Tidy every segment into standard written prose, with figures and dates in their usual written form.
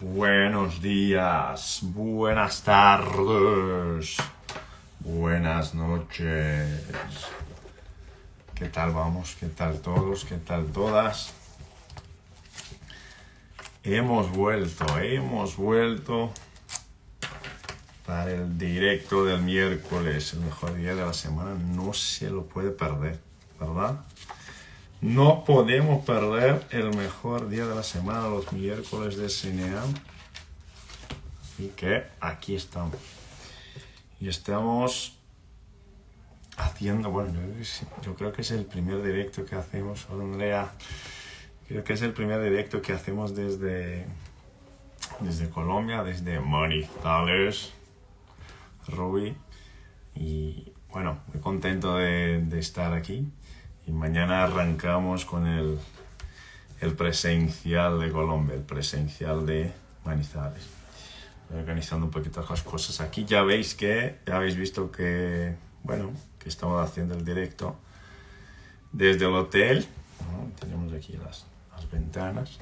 Buenos días, buenas tardes, buenas noches. ¿Qué tal vamos? ¿Qué tal todos? ¿Qué tal todas? Hemos vuelto para el directo del miércoles, el mejor día de la semana. No se lo puede perder, ¿verdad? No podemos perder el mejor día de la semana, los miércoles de CNA. Así que aquí estamos. Y estamos haciendo, bueno, yo creo que es el primer directo que hacemos. Hola Andrea, creo que es el primer directo que hacemos desde Colombia, desde Manizales, Ruby. Y bueno, muy contento de estar aquí. Y mañana arrancamos con el presencial de Colombia, el presencial de Manizales. Estoy organizando un poquito las cosas aquí. Ya habéis visto que, bueno, que estamos haciendo el directo desde el hotel, ¿no? Tenemos aquí las ventanas.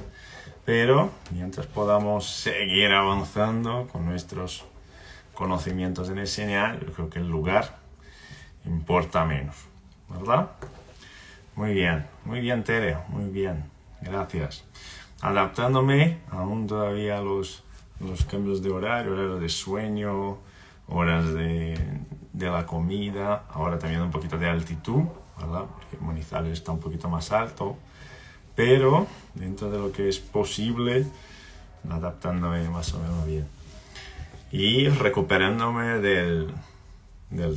Pero mientras podamos seguir avanzando con nuestros conocimientos en SNA, yo creo que el lugar importa menos, ¿verdad? Muy bien Tere, muy bien, gracias. Adaptándome aún todavía a los cambios de horario, horarios de sueño, horas de la comida, ahora también un poquito de altitud, ¿verdad? Porque Manizales está un poquito más alto, pero dentro de lo que es posible, adaptándome más o menos bien. Y recuperándome del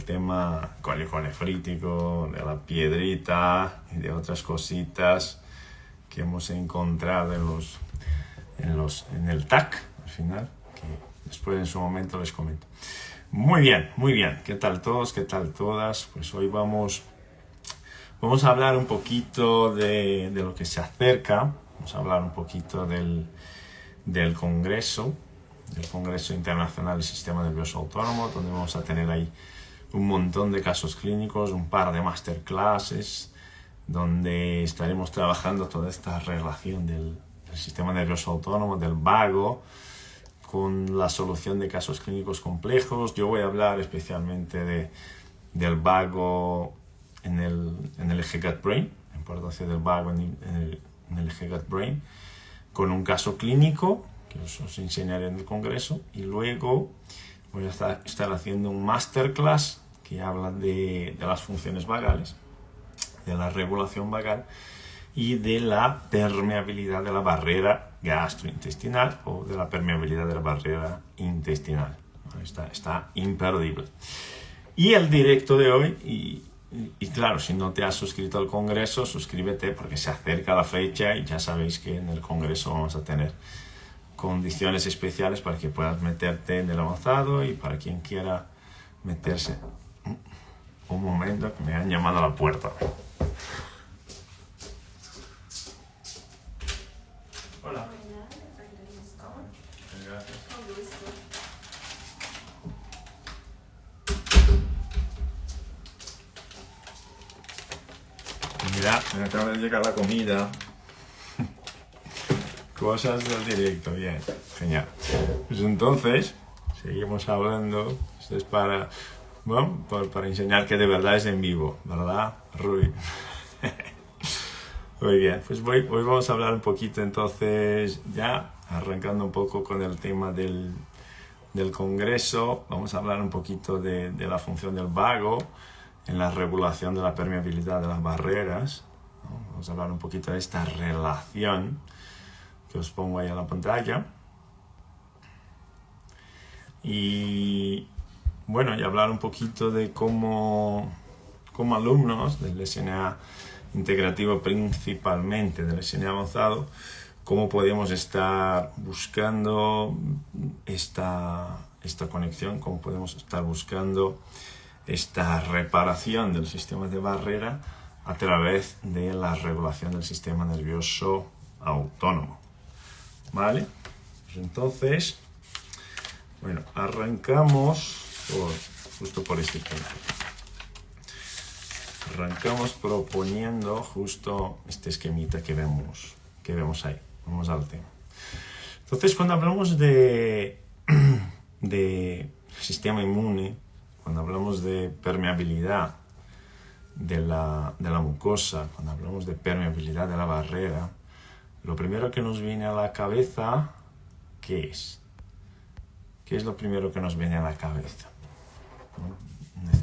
tema cólico nefrítico, de la piedrita y de otras cositas que hemos encontrado en el TAC al final, que después en su momento les comento. Muy bien. ¿Qué tal todos? ¿Qué tal todas? Pues hoy vamos a hablar un poquito de lo que se acerca. Vamos a hablar un poquito del Congreso Internacional del Sistema Nervioso Autónomo, donde vamos a tener ahí un montón de casos clínicos, un par de masterclasses, donde estaremos trabajando toda esta relación del sistema nervioso autónomo, del vago, con la solución de casos clínicos complejos. Yo voy a hablar especialmente del vago en el eje gut-brain, la importancia del vago en el eje gut-brain, con un caso clínico que os enseñaré en el congreso, y luego voy a estar haciendo un masterclass que habla de las funciones vagales, de la regulación vagal y de la permeabilidad de la barrera gastrointestinal o de la permeabilidad de la barrera intestinal. Está imperdible. Y el directo de hoy, y claro, si no te has suscrito al congreso, suscríbete porque se acerca la fecha y ya sabéis que en el congreso vamos a tener condiciones especiales para que puedas meterte en el avanzado y para quien quiera meterse. Un momento, que me han llamado a la puerta. Hola. Gracias. Mira, me acaba de llegar la comida. Cosas del directo, bien, genial. Pues entonces, seguimos hablando. Esto es para enseñar que de verdad es en vivo, ¿verdad, Rui? Muy bien, pues hoy vamos a hablar un poquito entonces, ya arrancando un poco con el tema del congreso. Vamos a hablar un poquito de la función del vago en la regulación de la permeabilidad de las barreras, ¿no? Vamos a hablar un poquito de esta relación que os pongo ahí en la pantalla. Y bueno, y hablar un poquito de cómo alumnos del SNA integrativo, principalmente del SNA avanzado, cómo podemos estar buscando esta conexión, cómo podemos estar buscando esta reparación del sistema de barrera a través de la regulación del sistema nervioso autónomo. ¿Vale? Pues entonces, bueno, arrancamos justo por este punto. Arrancamos proponiendo justo este esquemita que vemos ahí. Vamos al tema. Entonces, cuando hablamos de sistema inmune, cuando hablamos de permeabilidad de la mucosa, cuando hablamos de permeabilidad de la barrera, lo primero que nos viene a la cabeza, ¿qué es? ¿Qué es lo primero que nos viene a la cabeza?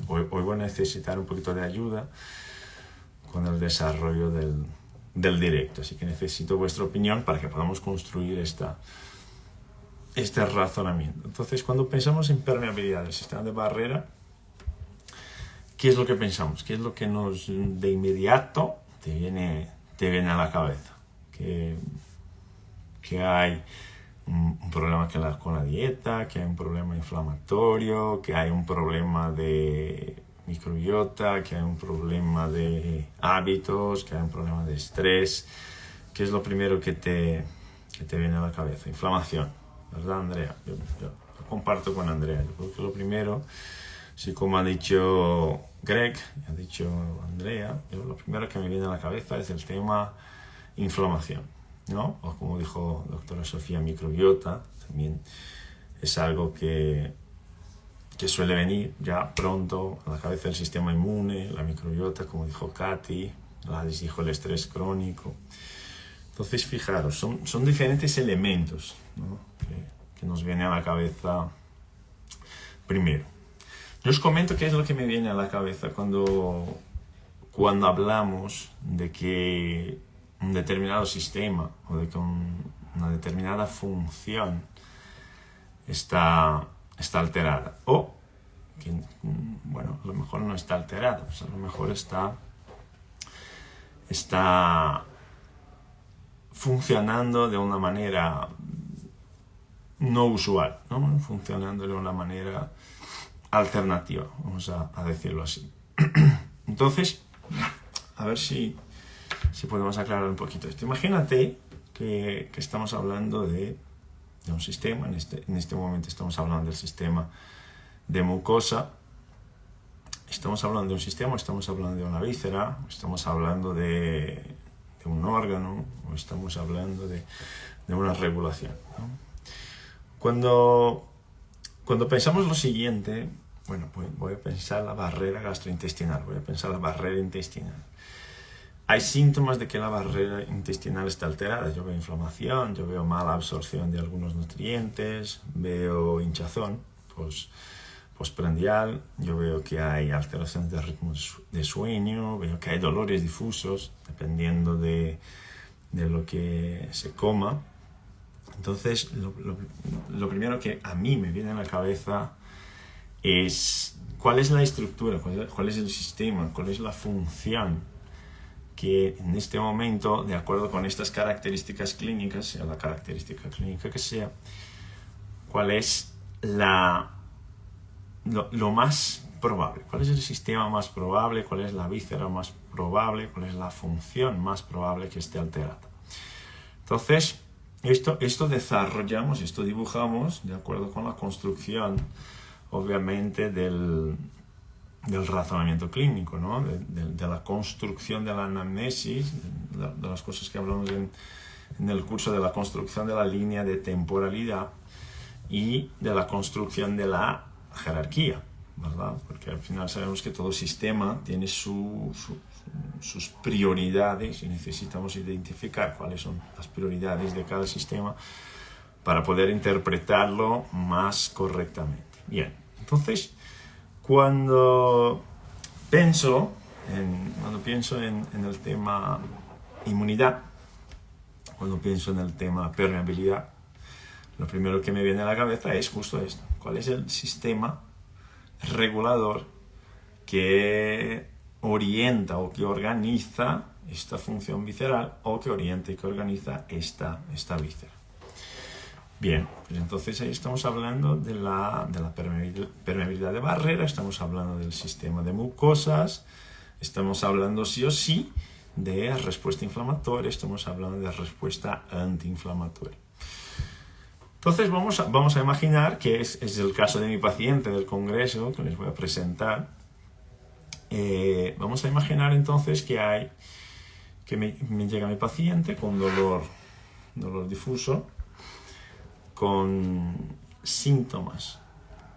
Hoy voy a necesitar un poquito de ayuda con el desarrollo del directo, así que necesito vuestra opinión para que podamos construir este razonamiento. Entonces, cuando pensamos en permeabilidad del sistema de barrera, ¿qué es lo que pensamos? ¿Qué es lo que de inmediato te viene a la cabeza? Que hay un problema con la dieta, que hay un problema inflamatorio, que hay un problema de microbiota, que hay un problema de hábitos, que hay un problema de estrés. ¿Qué es lo primero que te viene a la cabeza? Inflamación, ¿verdad, Andrea? Yo comparto con Andrea. Yo creo que lo primero, sí, como ha dicho Greg, ha dicho Andrea, lo primero que me viene a la cabeza es el tema inflamación, ¿no? O como dijo doctora Sofía, microbiota, también es algo que suele venir ya pronto a la cabeza del sistema inmune, la microbiota, como dijo Katy, Gladys dijo el estrés crónico. Entonces, fijaros, son diferentes elementos, ¿no? que nos vienen a la cabeza primero. Yo os comento qué es lo que me viene a la cabeza cuando hablamos de que un determinado sistema o de que una determinada función está alterada, o que, bueno, a lo mejor no está alterada, pues a lo mejor está funcionando de una manera no usual, ¿no? Funcionando de una manera alternativa, vamos a decirlo así. Entonces, a ver si podemos aclarar un poquito esto. Imagínate que estamos hablando de un sistema, en este momento estamos hablando del sistema de mucosa, estamos hablando de un sistema, estamos hablando de una víscera, estamos hablando de un órgano, o estamos hablando de una regulación, ¿no? Cuando pensamos lo siguiente, bueno, pues voy a pensar la barrera gastrointestinal, voy a pensar la barrera intestinal. Hay síntomas de que la barrera intestinal está alterada. Yo veo inflamación, yo veo mala absorción de algunos nutrientes, veo hinchazón postprandial, yo veo que hay alteraciones de ritmo de sueño, veo que hay dolores difusos, dependiendo de lo que se coma. Entonces, lo primero que a mí me viene a la cabeza es cuál es la estructura, cuál es el sistema, cuál es la función que en este momento, de acuerdo con estas características clínicas, sea la característica clínica que sea, cuál es lo más probable, cuál es el sistema más probable, cuál es la víscera más probable, cuál es la función más probable que esté alterada. Entonces, esto desarrollamos, esto dibujamos de acuerdo con la construcción, obviamente, del razonamiento clínico, ¿no? de la construcción de la anamnesis, de las cosas que hablamos en el curso, de la construcción de la línea de temporalidad y de la construcción de la jerarquía, ¿verdad? Porque al final sabemos que todo sistema tiene sus prioridades y necesitamos identificar cuáles son las prioridades de cada sistema para poder interpretarlo más correctamente. Bien, entonces, cuando pienso en el tema inmunidad, cuando pienso en el tema permeabilidad, lo primero que me viene a la cabeza es justo esto. ¿Cuál es el sistema regulador que orienta o que organiza esta función visceral o que orienta y que organiza esta víscera? Bien, pues entonces ahí estamos hablando de la permeabilidad de barrera, estamos hablando del sistema de mucosas, estamos hablando sí o sí de respuesta inflamatoria, estamos hablando de respuesta antiinflamatoria. Entonces vamos a imaginar que es el caso de mi paciente del congreso que les voy a presentar. Vamos a imaginar entonces que me llega mi paciente con dolor difuso. con síntomas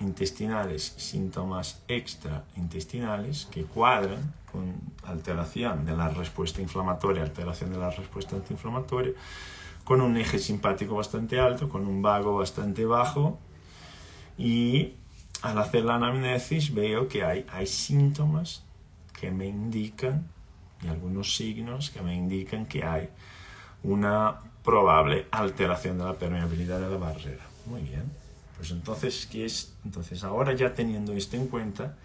intestinales, síntomas extraintestinales que cuadran con alteración de la respuesta inflamatoria, alteración de la respuesta antiinflamatoria, con un eje simpático bastante alto, con un vago bastante bajo, y al hacer la anamnesis veo que hay síntomas que me indican, y algunos signos que me indican que hay una probable alteración de la permeabilidad de la barrera. Muy bien. Pues entonces ahora ya teniendo esto en cuenta,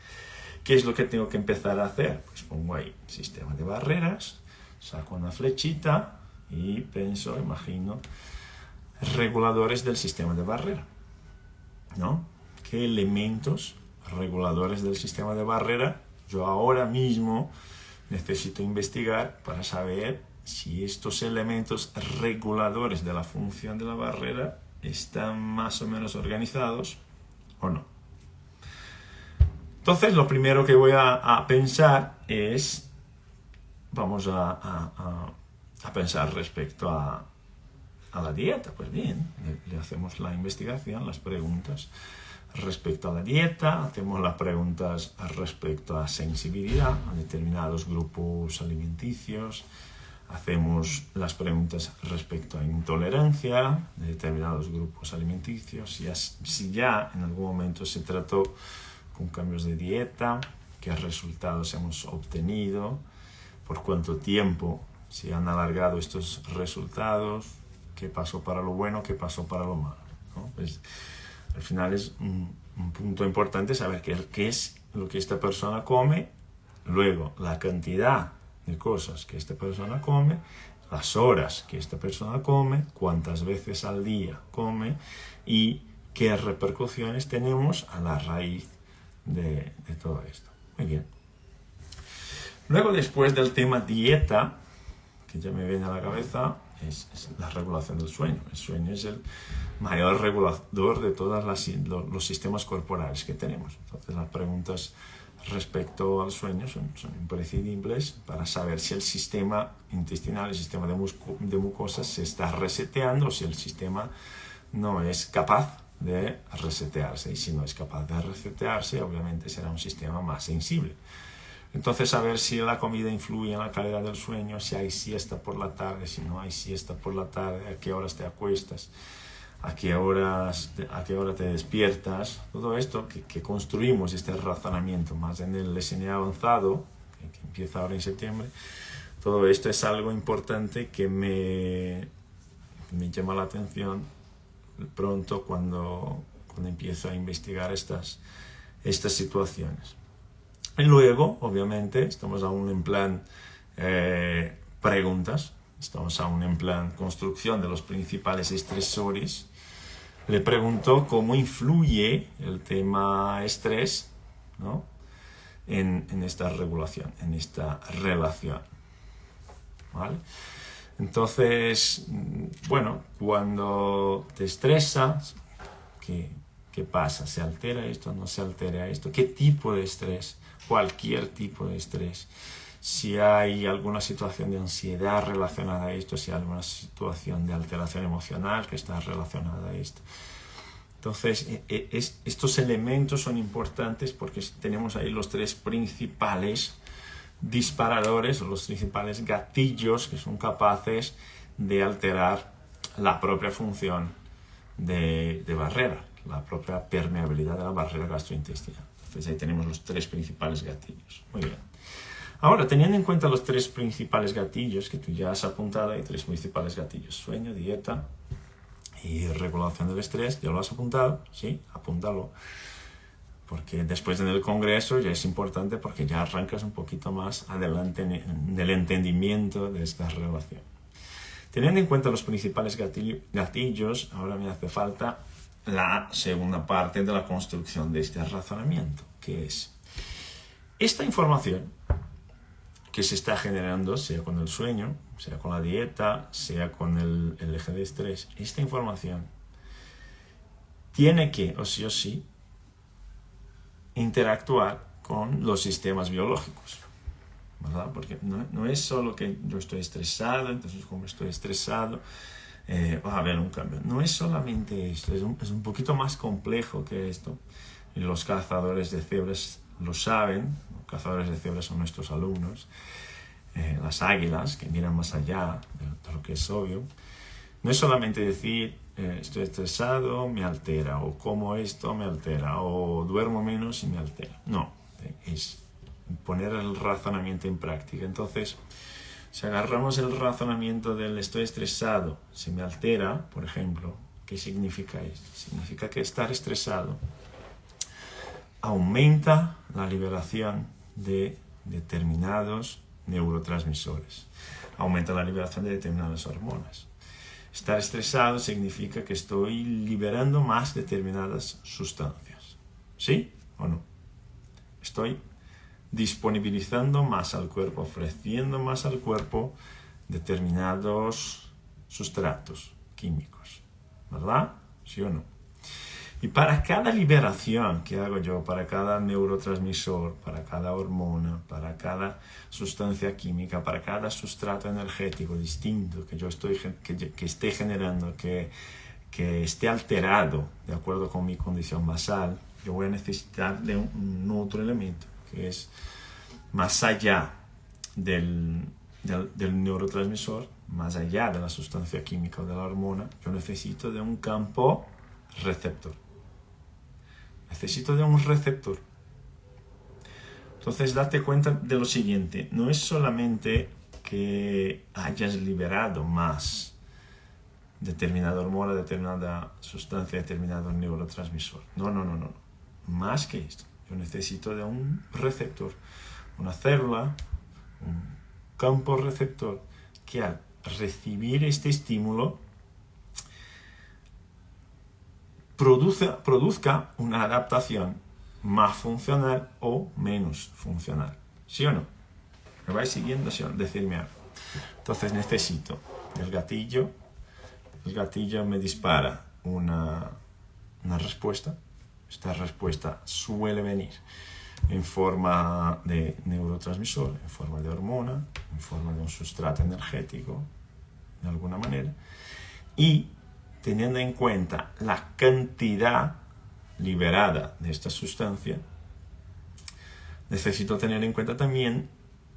¿qué es lo que tengo que empezar a hacer? Pues pongo ahí sistema de barreras, saco una flechita y imagino reguladores del sistema de barrera, ¿no? ¿Qué elementos reguladores del sistema de barrera yo ahora mismo necesito investigar para saber si estos elementos reguladores de la función de la barrera están más o menos organizados o no? Entonces, lo primero que voy a pensar es, vamos a pensar respecto a la dieta. Pues bien, le hacemos la investigación, las preguntas respecto a la dieta, hacemos las preguntas respecto a sensibilidad a determinados grupos alimenticios, hacemos las preguntas respecto a intolerancia de determinados grupos alimenticios, y si ya en algún momento se trató con cambios de dieta, qué resultados hemos obtenido, por cuánto tiempo se han alargado estos resultados, qué pasó para lo bueno, qué pasó para lo malo, ¿no? Pues, al final es un punto importante saber qué es lo que esta persona come, luego la cantidad de cosas que esta persona come, las horas que esta persona come, cuántas veces al día come y qué repercusiones tenemos a la raíz de todo esto. Muy bien. Luego, después del tema dieta, que ya me viene a la cabeza, es la regulación del sueño. El sueño es el mayor regulador de todos los sistemas corporales que tenemos. Entonces, las preguntas respecto al sueño son imprescindibles para saber si el sistema intestinal, el sistema de mucosas se está reseteando, o si el sistema no es capaz de resetearse. Y si no es capaz de resetearse, obviamente será un sistema más sensible. Entonces, saber si la comida influye en la calidad del sueño, si hay siesta por la tarde, si no hay siesta por la tarde, a qué horas te acuestas, a qué hora te despiertas. Todo esto que construimos este razonamiento más en el SNA avanzado, que empieza ahora en septiembre, todo esto es algo importante que me llama la atención pronto cuando empiezo a investigar estas situaciones. Y luego, obviamente, estamos aún en plan preguntas, estamos aún en plan construcción de los principales estresores. Le pregunto cómo influye el tema estrés, ¿no?, en esta regulación, en esta relación, ¿vale? Entonces, bueno, cuando te estresas, ¿qué pasa? ¿Se altera esto? ¿No se altera esto? ¿Qué tipo de estrés? Cualquier tipo de estrés. Si hay alguna situación de ansiedad relacionada a esto, si hay alguna situación de alteración emocional que está relacionada a esto. Entonces, estos elementos son importantes porque tenemos ahí los tres principales disparadores, o los principales gatillos que son capaces de alterar la propia función de barrera, la propia permeabilidad de la barrera gastrointestinal. Entonces ahí tenemos los tres principales gatillos. Muy bien. Ahora, teniendo en cuenta los tres principales gatillos que tú ya has apuntado, hay tres principales gatillos: sueño, dieta y regulación del estrés. ¿Ya lo has apuntado? Sí, apúntalo. Porque después en el congreso ya es importante, porque ya arrancas un poquito más adelante en el entendimiento de esta relación. Teniendo en cuenta los principales gatillos, ahora me hace falta la segunda parte de la construcción de este razonamiento, que es esta información que se está generando, sea con el sueño, sea con la dieta, sea con el eje de estrés. Esta información tiene que, o sí, interactuar con los sistemas biológicos, ¿verdad? Porque no es solo que yo estoy estresado, entonces como estoy estresado, va a haber un cambio. No es solamente esto, es un poquito más complejo que esto. Y los cazadores de cebras lo saben. Los cazadores de cebras son nuestros alumnos. Las águilas, que miran más allá de lo que es obvio. No es solamente decir, estoy estresado, me altera, o como esto me altera, o duermo menos y me altera. No, es poner el razonamiento en práctica. Entonces, si agarramos el razonamiento del estoy estresado, se me altera, por ejemplo, ¿qué significa esto? Significa que estar estresado aumenta la liberación de determinados neurotransmisores, aumenta la liberación de determinadas hormonas. Estar estresado significa que estoy liberando más determinadas sustancias. ¿Sí o no? Estoy disponibilizando más al cuerpo, ofreciendo más al cuerpo determinados sustratos químicos. ¿Verdad? ¿Sí o no? Y para cada liberación que hago yo, para cada neurotransmisor, para cada hormona, para cada sustancia química, para cada sustrato energético distinto que yo esté generando, que esté alterado de acuerdo con mi condición basal, yo voy a necesitar de un otro elemento que es más allá del neurotransmisor, más allá de la sustancia química o de la hormona. Yo necesito de un campo receptor. Necesito de un receptor. Entonces, date cuenta de lo siguiente. No es solamente que hayas liberado más determinada hormona, determinada sustancia, determinado neurotransmisor. No. Más que esto. Yo necesito de un receptor, una célula, un campo receptor que al recibir este estímulo produzca una adaptación más funcional o menos funcional. ¿Sí o no? ¿Me vais siguiendo? ¿Sí o no? Decidme algo. Entonces necesito el gatillo. El gatillo me dispara una respuesta. Esta respuesta suele venir en forma de neurotransmisor, en forma de hormona, en forma de un sustrato energético, de alguna manera. Y teniendo en cuenta la cantidad liberada de esta sustancia, necesito tener en cuenta también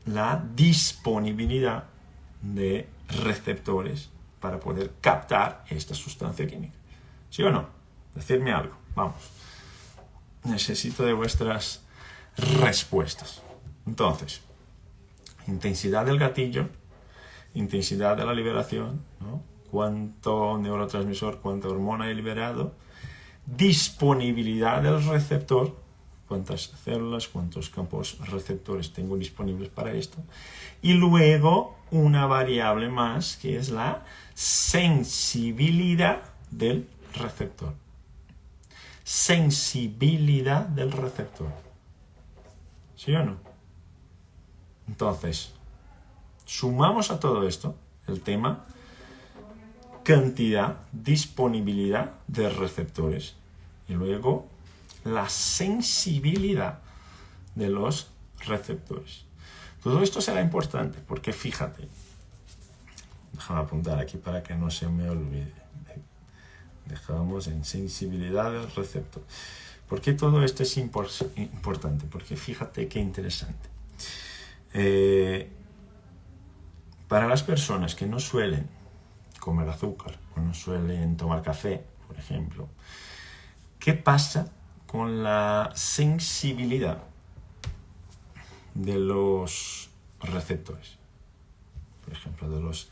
la disponibilidad de receptores para poder captar esta sustancia química. ¿Sí o no? Decidme algo. Vamos. Necesito de vuestras respuestas. Entonces, intensidad del gatillo, intensidad de la liberación, ¿no? Cuánto neurotransmisor, cuánta hormona he liberado, disponibilidad del receptor, cuántas células, cuántos campos receptores tengo disponibles para esto, y luego una variable más que es la sensibilidad del receptor. Sensibilidad del receptor. ¿Sí o no? Entonces, sumamos a todo esto el tema cantidad, disponibilidad de receptores y luego la sensibilidad de los receptores. Todo esto será importante porque fíjate, déjame apuntar aquí para que no se me olvide. Dejamos en sensibilidad del receptor. ¿Por qué todo esto es importante? Porque fíjate qué interesante. Para las personas que no suelen comer azúcar o no suelen tomar café, por ejemplo, ¿qué pasa con la sensibilidad de los receptores? Por ejemplo, de los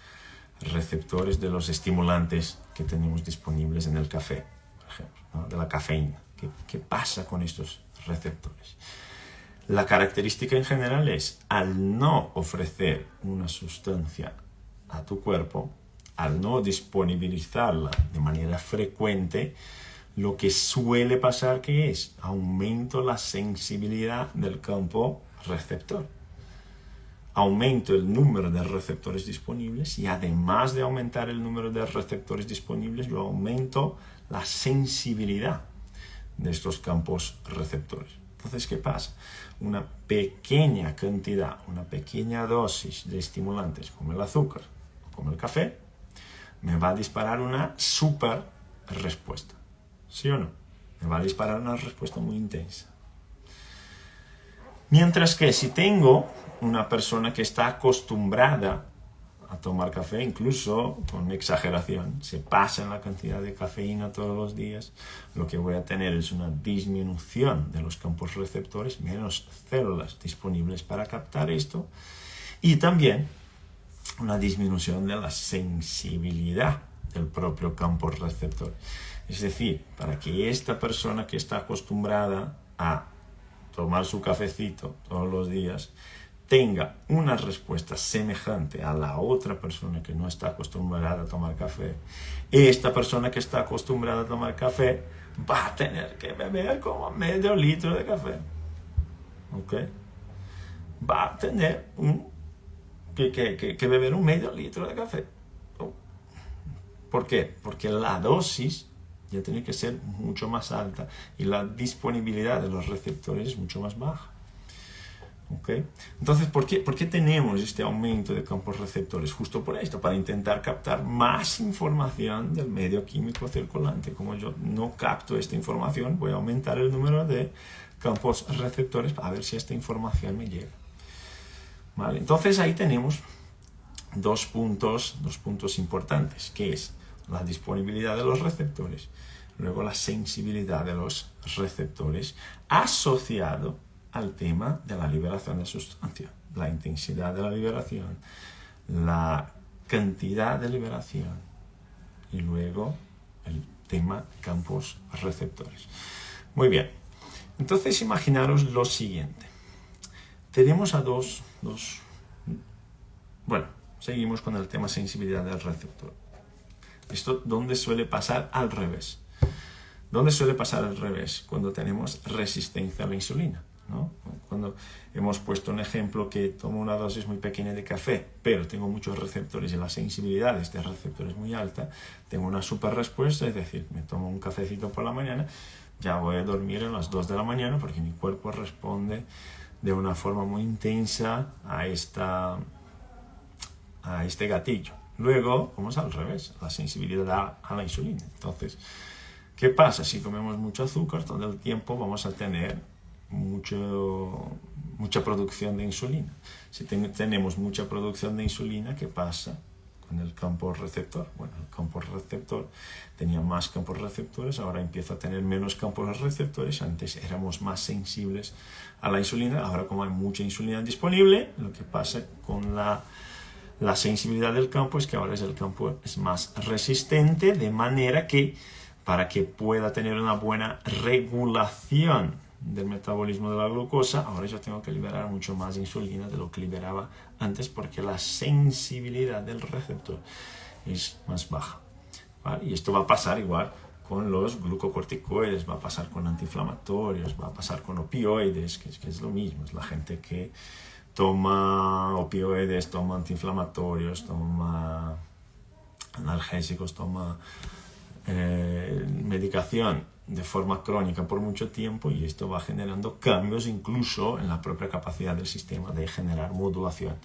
receptores de los estimulantes que tenemos disponibles en el café, por ejemplo, ¿no? De la cafeína. ¿Qué pasa con estos receptores? La característica en general es, al no ofrecer una sustancia a tu cuerpo, al no disponibilizarla de manera frecuente, lo que suele pasar que es aumento la sensibilidad del campo receptor. Aumento el número de receptores disponibles y además de aumentar el número de receptores disponibles, yo aumento la sensibilidad de estos campos receptores. Entonces, ¿qué pasa? Una pequeña cantidad, una pequeña dosis de estimulantes como el azúcar o como el café me va a disparar una super respuesta. ¿Sí o no? Me va a disparar una respuesta muy intensa. Mientras que si tengo una persona que está acostumbrada a tomar café, incluso con exageración, se pasa en la cantidad de cafeína todos los días, lo que voy a tener es una disminución de los campos receptores, menos células disponibles para captar esto, y también una disminución de la sensibilidad del propio campo receptor. Es decir, para que esta persona que está acostumbrada a tomar su cafecito todos los días tenga una respuesta semejante a la otra persona que no está acostumbrada a tomar café, esta persona que está acostumbrada a tomar café va a tener que beber como medio litro de café. ¿Ok? Va a tener que beber un medio litro de café. ¿Por qué? Porque la dosis ya tiene que ser mucho más alta y la disponibilidad de los receptores es mucho más baja. ¿Okay? Entonces, ¿por qué tenemos este aumento de campos receptores? Justo por esto, para intentar captar más información del medio químico circulante. Como yo no capto esta información, voy a aumentar el número de campos receptores para ver si esta información me llega. ¿Vale? Entonces ahí tenemos dos puntos importantes, que es la disponibilidad de los receptores, luego la sensibilidad de los receptores, asociado al tema de la liberación de sustancia, la intensidad de la liberación, la cantidad de liberación y luego el tema campos receptores. Muy bien, entonces imaginaros lo siguiente. Tenemos a bueno, seguimos con el tema sensibilidad del receptor. Esto, ¿dónde suele pasar al revés? ¿Dónde suele pasar al revés? Cuando tenemos resistencia a la insulina, ¿no? Cuando hemos puesto un ejemplo que tomo una dosis muy pequeña de café, pero tengo muchos receptores y la sensibilidad de este receptor es muy alta, tengo una super respuesta, es decir, me tomo un cafecito por la mañana, ya voy a dormir a las 2 de la mañana porque mi cuerpo responde de una forma muy intensa a este gatillo. Luego, vamos al revés, la sensibilidad a la insulina. Entonces, ¿qué pasa? Si comemos mucho azúcar, todo el tiempo vamos a tener mucha producción de insulina. Si tenemos mucha producción de insulina, ¿qué pasa con el campo receptor? Bueno, el campo receptor tenía más campos receptores, ahora empieza a tener menos campos receptores. Antes éramos más sensibles a la insulina, ahora como hay mucha insulina disponible, lo que pasa con la sensibilidad del campo es que ahora el campo es más resistente, de manera que para que pueda tener una buena regulación del metabolismo de la glucosa, ahora yo tengo que liberar mucho más insulina de lo que liberaba antes porque la sensibilidad del receptor es más baja. ¿Vale? Y esto va a pasar igual con los glucocorticoides, va a pasar con antiinflamatorios, va a pasar con opioides, que es lo mismo, es la gente que toma opioides, toma antiinflamatorios, toma analgésicos, toma medicación de forma crónica por mucho tiempo, y esto va generando cambios incluso en la propia capacidad del sistema de generar modulación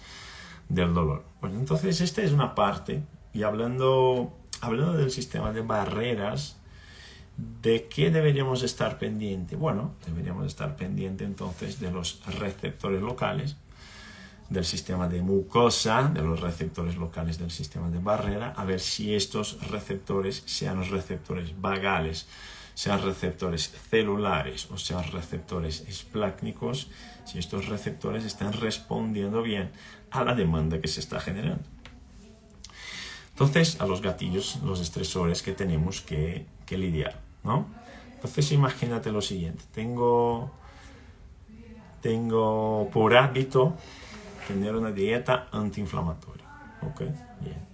del dolor. Bueno, entonces esta es una parte, y hablando del sistema de barreras, ¿de qué deberíamos estar pendiente? Bueno, deberíamos estar pendiente entonces de los receptores locales, del sistema de mucosa, de los receptores locales del sistema de barrera, a ver si estos receptores, sean receptores vagales, sean receptores celulares o sean receptores esplácnicos, si estos receptores están respondiendo bien a la demanda que se está generando. Entonces, a los gatillos, los estresores que tenemos que lidiar, ¿no? Entonces, imagínate lo siguiente. Tengo por hábito tener una dieta antiinflamatoria. ¿Ok? Bien.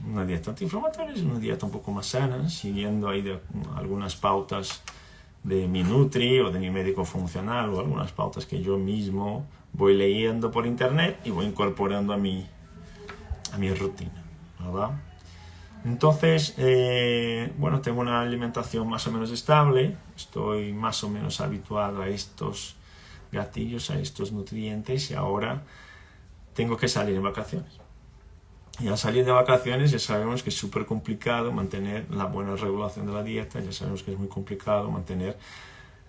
Una dieta antiinflamatoria es una dieta un poco más sana, siguiendo ahí algunas pautas de mi Nutri o de mi médico funcional, o algunas pautas que yo mismo voy leyendo por internet y voy incorporando a mi rutina, ¿verdad? Entonces, bueno, tengo una alimentación más o menos estable, estoy más o menos habituado a estos gatillos, a estos nutrientes, y ahora tengo que salir en vacaciones. Y al salir de vacaciones ya sabemos que es súper complicado mantener la buena regulación de la dieta, ya sabemos que es muy complicado mantener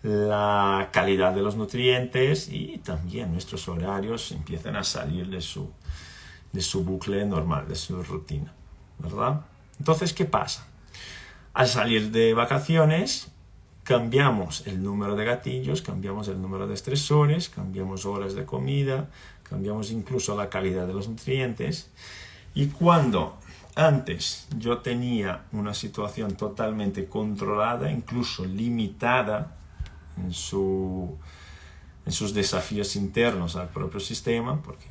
la calidad de los nutrientes y también nuestros horarios empiezan a salir de su bucle normal, de su rutina, ¿verdad? Entonces, ¿qué pasa? Al salir de vacaciones, cambiamos el número de gatillos, cambiamos el número de estresores, cambiamos horas de comida, cambiamos incluso la calidad de los nutrientes. Y cuando antes yo tenía una situación totalmente controlada, incluso limitada en sus desafíos internos al propio sistema, porque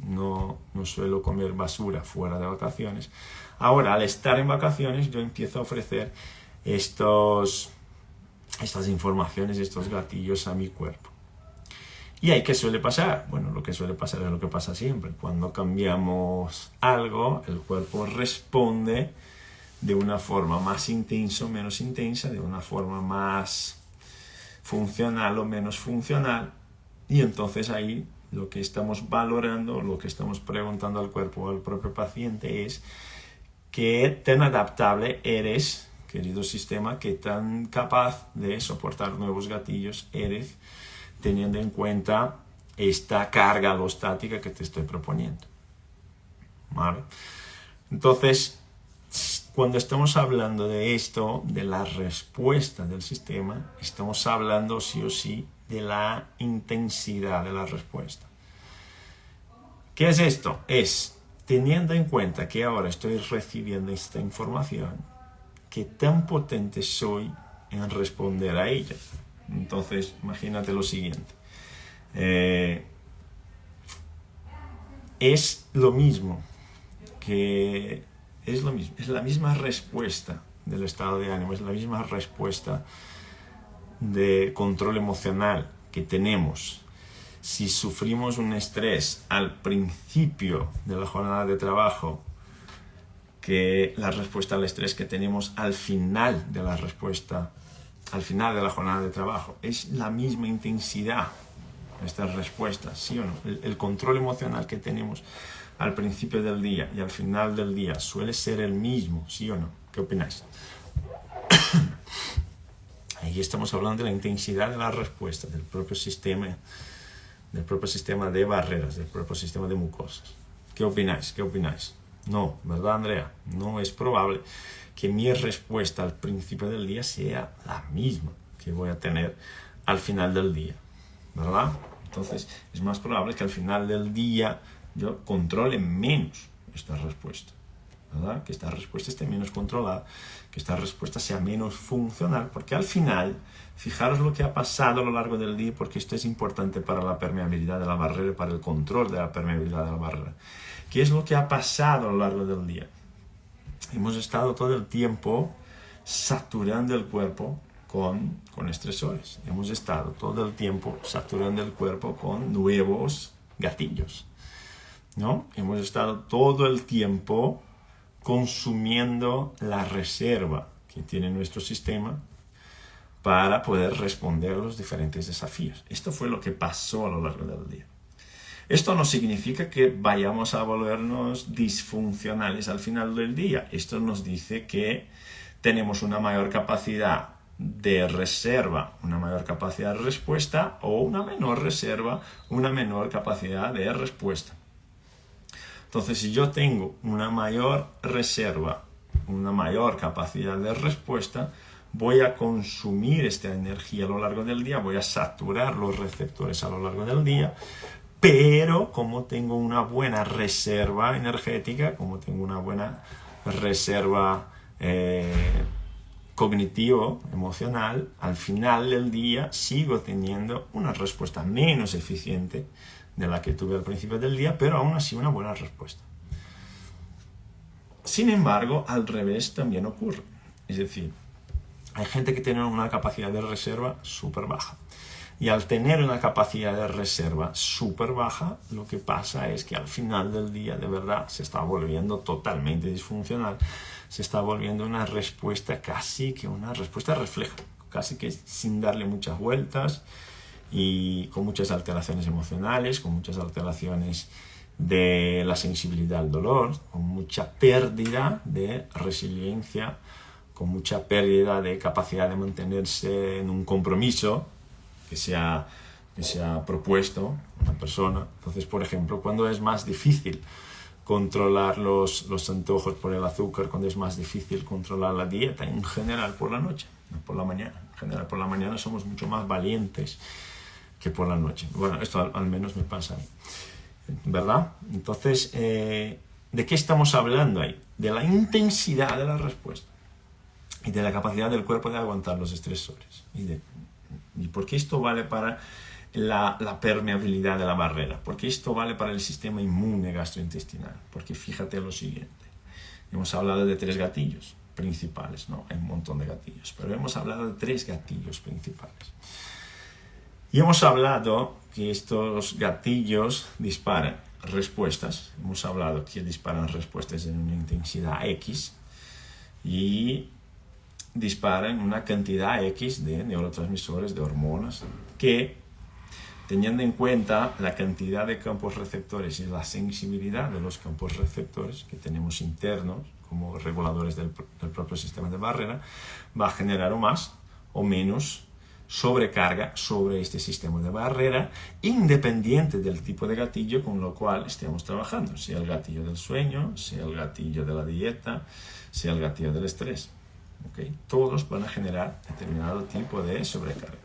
no suelo comer basura fuera de vacaciones, ahora al estar en vacaciones yo empiezo a ofrecer estas informaciones, estos gatillos a mi cuerpo. ¿Y ahí qué suele pasar? Bueno, lo que suele pasar es lo que pasa siempre. Cuando cambiamos algo, el cuerpo responde de una forma más intensa o menos intensa, de una forma más funcional o menos funcional. Y entonces ahí lo que estamos valorando, lo que estamos preguntando al cuerpo o al propio paciente es qué tan adaptable eres, querido sistema, qué tan capaz de soportar nuevos gatillos eres, teniendo en cuenta esta carga alostática que te estoy proponiendo. ¿Vale? Entonces, cuando estamos hablando de esto, de la respuesta del sistema, estamos hablando sí o sí de la intensidad de la respuesta. ¿Qué es esto? Es, teniendo en cuenta que ahora estoy recibiendo esta información, qué tan potente soy en responder a ella. Entonces, imagínate lo siguiente. Es lo mismo, es la misma respuesta del estado de ánimo, es la misma respuesta de control emocional que tenemos si sufrimos un estrés al principio de la jornada de trabajo que la respuesta al estrés que tenemos al final de la jornada de trabajo. Es la misma intensidad estas respuestas, ¿sí o no? El control emocional que tenemos al principio del día y al final del día suele ser el mismo, ¿sí o no? ¿Qué opináis? Ahí estamos hablando de la intensidad de la respuesta del propio sistema de barreras, del propio sistema de mucosas. ¿Qué opináis? ¿Qué opináis? No, ¿verdad, Andrea? No es probable que mi respuesta al principio del día sea la misma que voy a tener al final del día, ¿verdad? Entonces, es más probable que al final del día yo controle menos esta respuesta, ¿verdad? Que esta respuesta esté menos controlada, que esta respuesta sea menos funcional, porque al final, fijaros lo que ha pasado a lo largo del día, porque esto es importante para la permeabilidad de la barrera y para el control de la permeabilidad de la barrera. ¿Qué es lo que ha pasado a lo largo del día? Hemos estado todo el tiempo saturando el cuerpo con estresores. Hemos estado todo el tiempo saturando el cuerpo con nuevos gatillos, ¿no? Hemos estado todo el tiempo consumiendo la reserva que tiene nuestro sistema para poder responder a los diferentes desafíos. Esto fue lo que pasó a lo largo del día. Esto no significa que vayamos a volvernos disfuncionales al final del día. Esto nos dice que tenemos una mayor capacidad de reserva, una mayor capacidad de respuesta, o una menor reserva, una menor capacidad de respuesta. Entonces, si yo tengo una mayor reserva, una mayor capacidad de respuesta, voy a consumir esta energía a lo largo del día, voy a saturar los receptores a lo largo del día, pero como tengo una buena reserva energética, como tengo una buena reserva cognitivo, emocional, al final del día sigo teniendo una respuesta menos eficiente de la que tuve al principio del día, pero aún así una buena respuesta. Sin embargo, al revés también ocurre. Es decir, hay gente que tiene una capacidad de reserva súper baja. Y al tener una capacidad de reserva súper baja, lo que pasa es que al final del día, de verdad, se está volviendo totalmente disfuncional. Se está volviendo una respuesta casi que una respuesta refleja, casi que sin darle muchas vueltas y con muchas alteraciones emocionales, con muchas alteraciones de la sensibilidad al dolor, con mucha pérdida de resiliencia, con mucha pérdida de capacidad de mantenerse en un compromiso que se ha propuesto una persona. Entonces, por ejemplo, cuando es más difícil controlar los antojos por el azúcar, cuando es más difícil controlar la dieta, en general por la noche, no por la mañana. En general por la mañana somos mucho más valientes que por la noche. Bueno, esto al menos me pasa a mí, ¿verdad? Entonces, ¿de qué estamos hablando ahí? De la intensidad de la respuesta y de la capacidad del cuerpo de aguantar los estresores. ¿Y por qué esto vale para la permeabilidad de la barrera? Porque esto vale para el sistema inmune gastrointestinal. Porque fíjate lo siguiente. Hemos hablado de 3 gatillos principales, ¿no? Hay un montón de gatillos, pero hemos hablado de 3 gatillos principales. Y hemos hablado que estos gatillos disparan respuestas. Hemos hablado que disparan respuestas en una intensidad X y disparan una cantidad X de neurotransmisores, de hormonas, que, teniendo en cuenta la cantidad de campos receptores y la sensibilidad de los campos receptores que tenemos internos como reguladores del propio sistema de barrera, va a generar o más o menos sobrecarga sobre este sistema de barrera, independiente del tipo de gatillo con lo cual estemos trabajando, sea el gatillo del sueño, sea el gatillo de la dieta, sea el gatillo del estrés. ¿Okay? Todos van a generar determinado tipo de sobrecarga.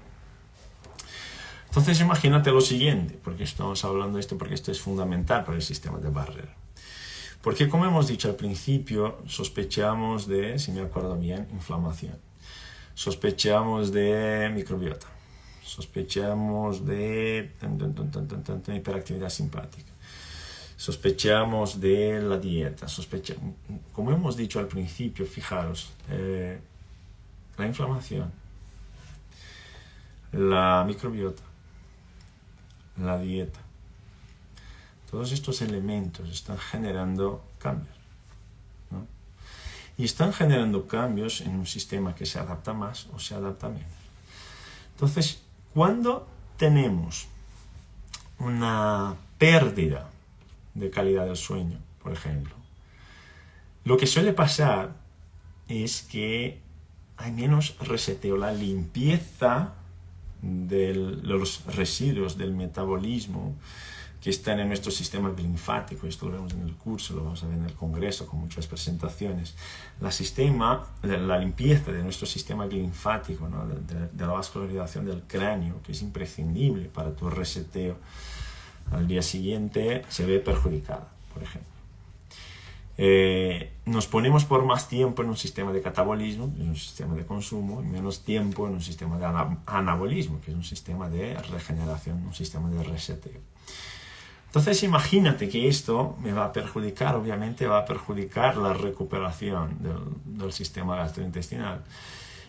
Entonces imagínate lo siguiente, porque estamos hablando de esto, porque esto es fundamental para el sistema de barrera. Porque como hemos dicho al principio, sospechamos de, si me acuerdo bien, inflamación. Sospechamos de microbiota. Sospechamos de hiperactividad simpática. Sospechamos de la dieta. Como hemos dicho al principio, fijaros, la inflamación, la microbiota, la dieta, todos estos elementos están generando cambios, ¿no? Y están generando cambios en un sistema que se adapta más o se adapta menos. Entonces, cuando tenemos una pérdida de calidad del sueño, por ejemplo, lo que suele pasar es que hay menos reseteo, la limpieza de los residuos del metabolismo que están en nuestro sistema linfático. Esto lo vemos en el curso, lo vamos a ver en el congreso con muchas presentaciones. La limpieza de nuestro sistema linfático, ¿no? de la vascularización del cráneo, que es imprescindible para tu reseteo al día siguiente, se ve perjudicada, por ejemplo. Nos ponemos por más tiempo en un sistema de catabolismo, que es un sistema de consumo, y menos tiempo en un sistema de anabolismo, que es un sistema de regeneración, un sistema de reseteo. Entonces imagínate que esto me va a perjudicar, obviamente va a perjudicar la recuperación del sistema gastrointestinal.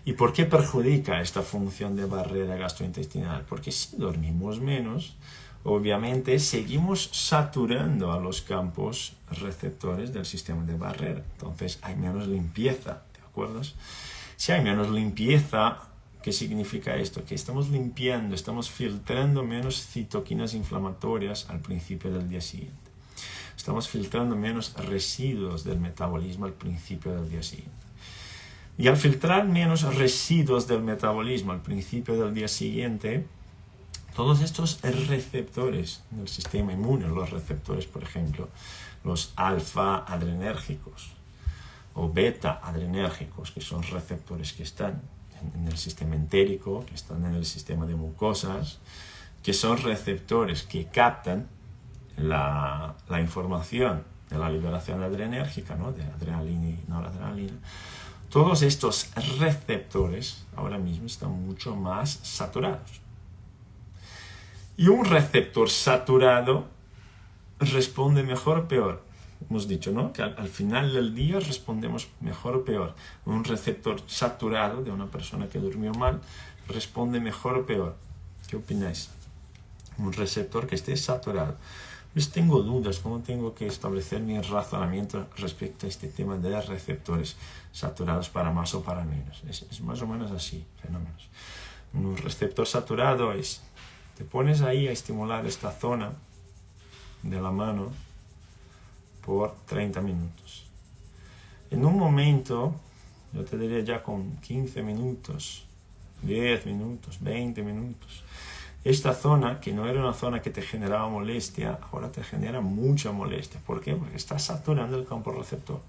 ¿Y por qué perjudica esta función de barrera gastrointestinal? Porque si dormimos menos, obviamente seguimos saturando a los campos receptores del sistema de barrera. Entonces hay menos limpieza, ¿de acuerdo? Si hay menos limpieza, ¿qué significa esto? Que estamos limpiando, estamos filtrando menos citoquinas inflamatorias al principio del día siguiente. Estamos filtrando menos residuos del metabolismo al principio del día siguiente. Y al filtrar menos residuos del metabolismo al principio del día siguiente, todos estos receptores del sistema inmune, los receptores, por ejemplo, los alfa-adrenérgicos o beta-adrenérgicos, que son receptores que están en el sistema entérico, que están en el sistema de mucosas, que son receptores que captan la información de la liberación adrenérgica, ¿no? De adrenalina y noradrenalina. Todos estos receptores ahora mismo están mucho más saturados. Y un receptor saturado responde mejor o peor. Hemos dicho, ¿no? Que al final del día respondemos mejor o peor. Un receptor saturado de una persona que durmió mal responde mejor o peor. ¿Qué opináis? Un receptor que esté saturado. Pues tengo dudas, ¿cómo tengo que establecer mi razonamiento respecto a este tema de receptores saturados para más o para menos? Es más o menos así, fenómenos. Un receptor saturado es, te pones ahí a estimular esta zona de la mano por 30 minutos. En un momento, yo te diría ya con 15 minutos, 10 minutos, 20 minutos, esta zona, que no era una zona que te generaba molestia, ahora te genera mucha molestia. ¿Por qué? Porque estás saturando el campo receptor.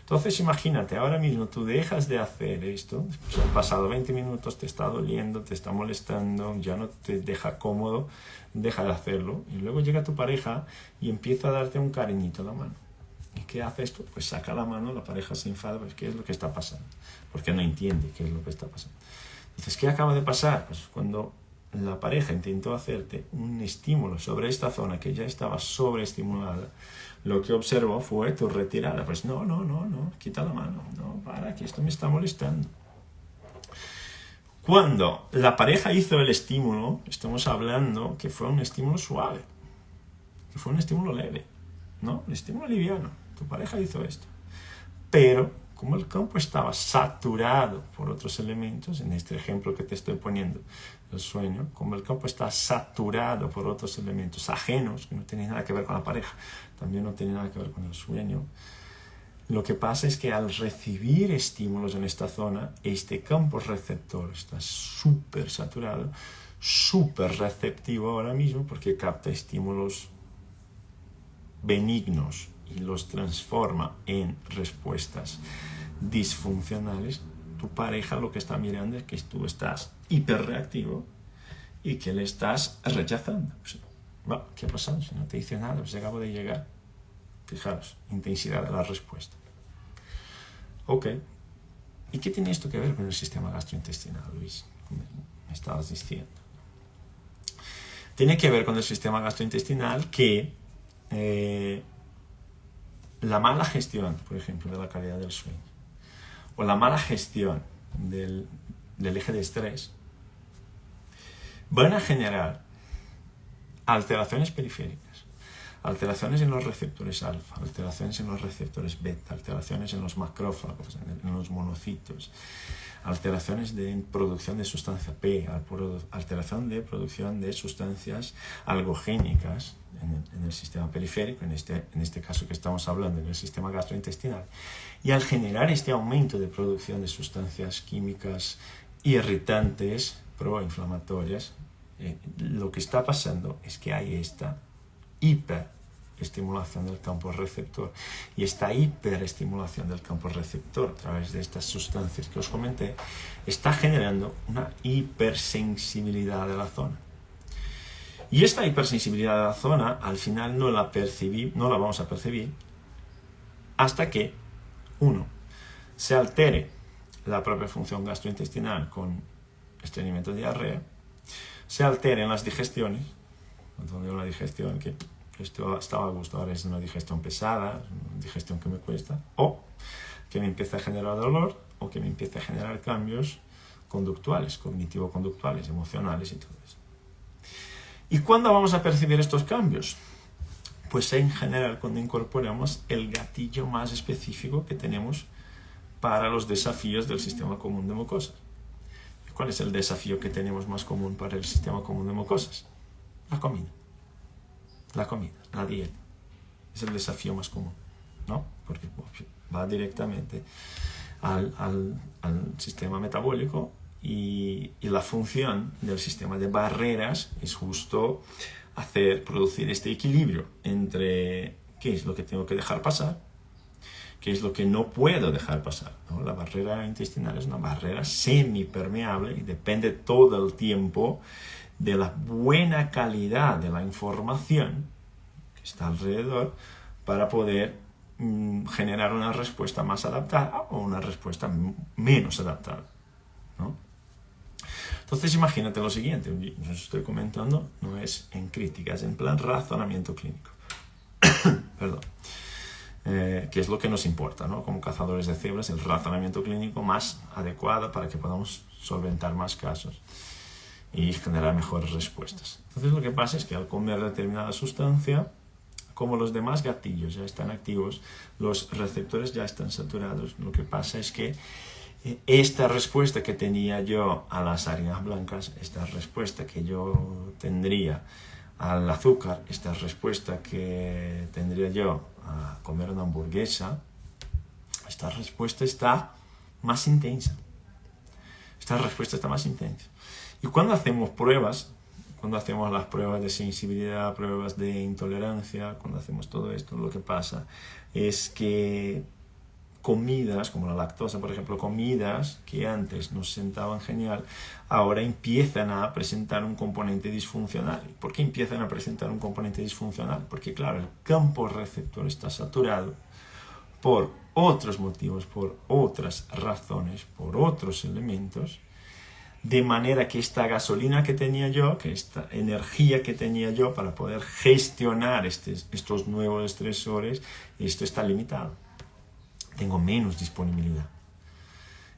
Entonces imagínate, ahora mismo tú dejas de hacer esto, después han pasado 20 minutos, te está doliendo, te está molestando, ya no te deja cómodo, deja de hacerlo, y luego llega tu pareja y empieza a darte un cariñito a la mano. ¿Y qué hace esto? Pues saca la mano, la pareja se enfada, pues ¿qué es lo que está pasando? Porque no entiende qué es lo que está pasando. Dices, ¿qué acaba de pasar? Pues cuando la pareja intentó hacerte un estímulo sobre esta zona que ya estaba sobreestimulada, lo que observó fue tu retirada. Pues no, quita la mano, no, para, que esto me está molestando. Cuando la pareja hizo el estímulo, estamos hablando que fue un estímulo suave, que fue un estímulo leve, ¿no? Un estímulo liviano. Tu pareja hizo esto. Pero como el campo estaba saturado por otros elementos, en este ejemplo que te estoy poniendo, el sueño, como el campo está saturado por otros elementos ajenos, que no tienen nada que ver con la pareja, también no tienen nada que ver con el sueño, lo que pasa es que al recibir estímulos en esta zona, este campo receptor está súper saturado, súper receptivo ahora mismo, porque capta estímulos benignos y los transforma en respuestas disfuncionales. Tu pareja lo que está mirando es que tú estás hiperreactivo y que le estás rechazando. Pues, bueno, ¿qué ha pasado? Si no te dice nada, pues acabo de llegar. Fijaros, intensidad de la respuesta. Ok. ¿Y qué tiene esto que ver con el sistema gastrointestinal, Luis? Me estabas diciendo. Tiene que ver con el sistema gastrointestinal que la mala gestión, por ejemplo, de la calidad del sueño, o la mala gestión del eje de estrés, van a generar alteraciones periféricas, alteraciones en los receptores alfa, alteraciones en los receptores beta, alteraciones en los macrófagos, en los monocitos, alteraciones de producción de sustancia P, alteración de producción de sustancias algogénicas en el sistema periférico, en este caso que estamos hablando, en el sistema gastrointestinal. Y al generar este aumento de producción de sustancias químicas irritantes, proinflamatorias, lo que está pasando es que hay esta hiperestimulación del campo receptor, y esta hiperestimulación del campo receptor a través de estas sustancias que os comenté está generando una hipersensibilidad de la zona. Y esta hipersensibilidad de la zona al final no la vamos a percibir hasta que, uno, se altere la propia función gastrointestinal con estreñimiento de diarrea, se alteren las digestiones, donde una digestión que estaba a gusto, ahora es una digestión pesada, una digestión que me cuesta, o que me empieza a generar dolor, o que me empieza a generar cambios conductuales, cognitivo-conductuales, emocionales y todo eso. ¿Y cuándo vamos a percibir estos cambios? Pues en general cuando incorporamos el gatillo más específico que tenemos para los desafíos del sistema común de mucosas. ¿Cuál es el desafío que tenemos más común para el sistema común de mucosas? La comida. La dieta. Es el desafío más común, ¿no? Porque va directamente al sistema metabólico y la función del sistema de barreras es justo producir este equilibrio entre qué es lo que tengo que dejar pasar, qué es lo que no puedo dejar pasar, ¿no? La barrera intestinal es una barrera semipermeable y depende todo el tiempo de la buena calidad de la información que está alrededor para poder generar una respuesta más adaptada o una respuesta menos adaptada, ¿no? Entonces imagínate lo siguiente, os estoy comentando, no es en crítica, es en plan razonamiento clínico. Perdón. Que es lo que nos importa, ¿no? Como cazadores de cebras, el razonamiento clínico más adecuado para que podamos solventar más casos y generar mejores respuestas. Entonces lo que pasa es que al comer determinada sustancia, como los demás gatillos ya están activos, los receptores ya están saturados. Lo que pasa es que esta respuesta que tenía yo a las harinas blancas, esta respuesta que yo tendría al azúcar, esta respuesta que tendría yo a comer una hamburguesa, esta respuesta está más intensa. Esta respuesta está más intensa. Y cuando hacemos pruebas, cuando hacemos las pruebas de sensibilidad, pruebas de intolerancia, cuando hacemos todo esto, lo que pasa es que comidas, como la lactosa, por ejemplo, comidas que antes nos sentaban genial, ahora empiezan a presentar un componente disfuncional. ¿Por qué empiezan a presentar un componente disfuncional? Porque, claro, el campo receptor está saturado por otros motivos, por otras razones, por otros elementos, de manera que esta gasolina que tenía yo, que esta energía que tenía yo para poder gestionar estos nuevos estresores, esto está limitado. Tengo menos disponibilidad.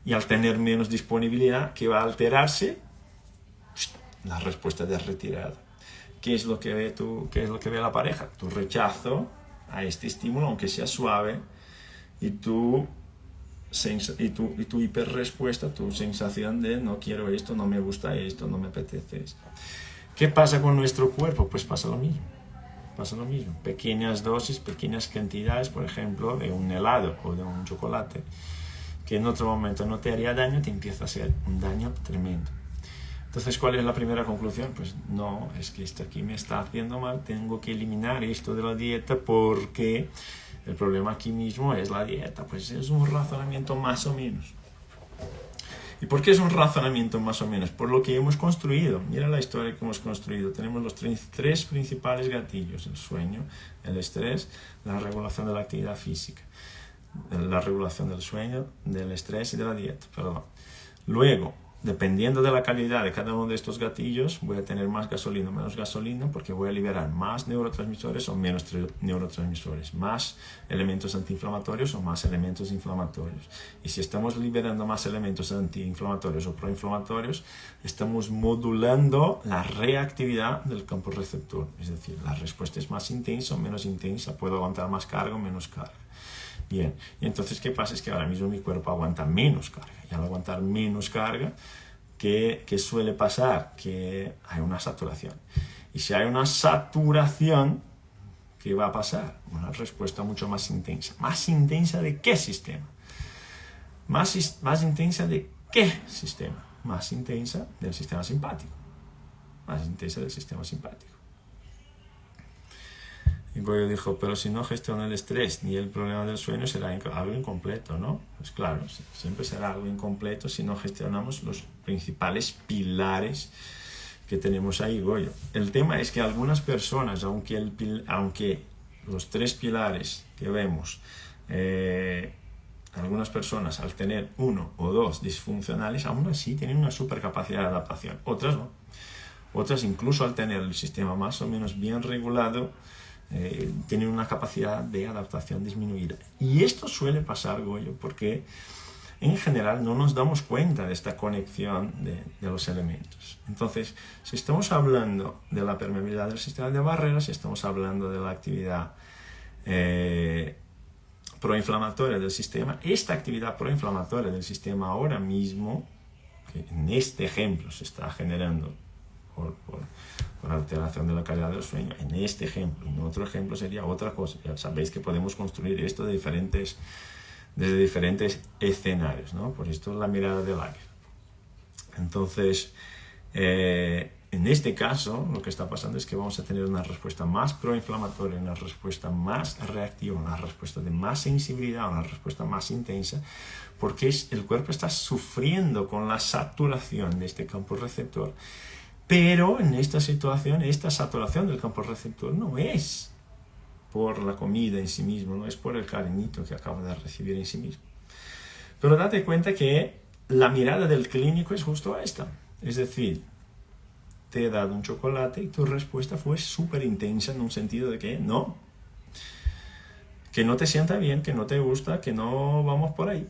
Y al tener menos disponibilidad, ¿qué va a alterarse? La respuesta de retirada. ¿Qué es lo que ve la pareja? Tu rechazo a este estímulo, aunque sea suave, y tu hiperrespuesta, tu sensación de no quiero esto, no me gusta esto, no me apetece esto. ¿Qué pasa con nuestro cuerpo? Pues pasa lo mismo. Pasa lo mismo. Pequeñas dosis, pequeñas cantidades, por ejemplo, de un helado o de un chocolate, que en otro momento no te haría daño, te empieza a hacer un daño tremendo. Entonces, ¿cuál es la primera conclusión? Pues no, es que esto aquí me está haciendo mal, tengo que eliminar esto de la dieta porque el problema aquí mismo es la dieta. Pues es un razonamiento más o menos. ¿Y por qué es un razonamiento más o menos? Por lo que hemos construido. Mira la historia que hemos construido. Tenemos los tres principales gatillos: el sueño, el estrés, la regulación de la actividad física. La regulación del sueño, del estrés y de la dieta. Perdón. Luego, dependiendo de la calidad de cada uno de estos gatillos, voy a tener más gasolina o menos gasolina, porque voy a liberar más neurotransmisores o menos neurotransmisores, más elementos antiinflamatorios o más elementos inflamatorios. Y si estamos liberando más elementos antiinflamatorios o proinflamatorios, estamos modulando la reactividad del campo receptor. Es decir, la respuesta es más intensa o menos intensa, puedo aguantar más carga o menos carga. Bien, y entonces, ¿qué pasa? Es que ahora mismo mi cuerpo aguanta menos carga. Y al aguantar menos carga, ¿qué suele pasar? Que hay una saturación. Y si hay una saturación, ¿qué va a pasar? Una respuesta mucho más intensa. ¿Más intensa de qué sistema? ¿Más intensa de qué sistema? Más intensa del sistema simpático. Más intensa del sistema simpático. Y Goyo dijo, pero si no gestiono el estrés ni el problema del sueño, será algo incompleto, ¿no? Pues claro, siempre será algo incompleto si no gestionamos los principales pilares que tenemos ahí, Goyo. El tema es que algunas personas, aunque los tres pilares que vemos, algunas personas al tener uno o dos disfuncionales, aún así tienen una supercapacidad de adaptación. Otras no. Otras, incluso al tener el sistema más o menos bien regulado, tienen una capacidad de adaptación disminuida. Y esto suele pasar, Goyo, porque en general no nos damos cuenta de esta conexión de los elementos. Entonces, si estamos hablando de la permeabilidad del sistema de barreras, si estamos hablando de la actividad proinflamatoria del sistema, esta actividad proinflamatoria del sistema ahora mismo, que en este ejemplo se está generando por alteración de la calidad del sueño, en este ejemplo, en otro ejemplo sería otra cosa. Ya sabéis que podemos construir esto desde diferentes escenarios, ¿no? Por esto es la mirada del águila. Entonces, en este caso, lo que está pasando es que vamos a tener una respuesta más proinflamatoria, una respuesta más reactiva, una respuesta de más sensibilidad, una respuesta más intensa, porque el cuerpo está sufriendo con la saturación de este campo receptor. Pero en esta situación, esta saturación del campo receptor no es por la comida en sí mismo, no es por el cariñito que acaba de recibir en sí mismo. Pero date cuenta que la mirada del clínico es justo esta. Es decir, te he dado un chocolate y tu respuesta fue súper intensa en un sentido de que no te sienta bien, que no te gusta, que no vamos por ahí.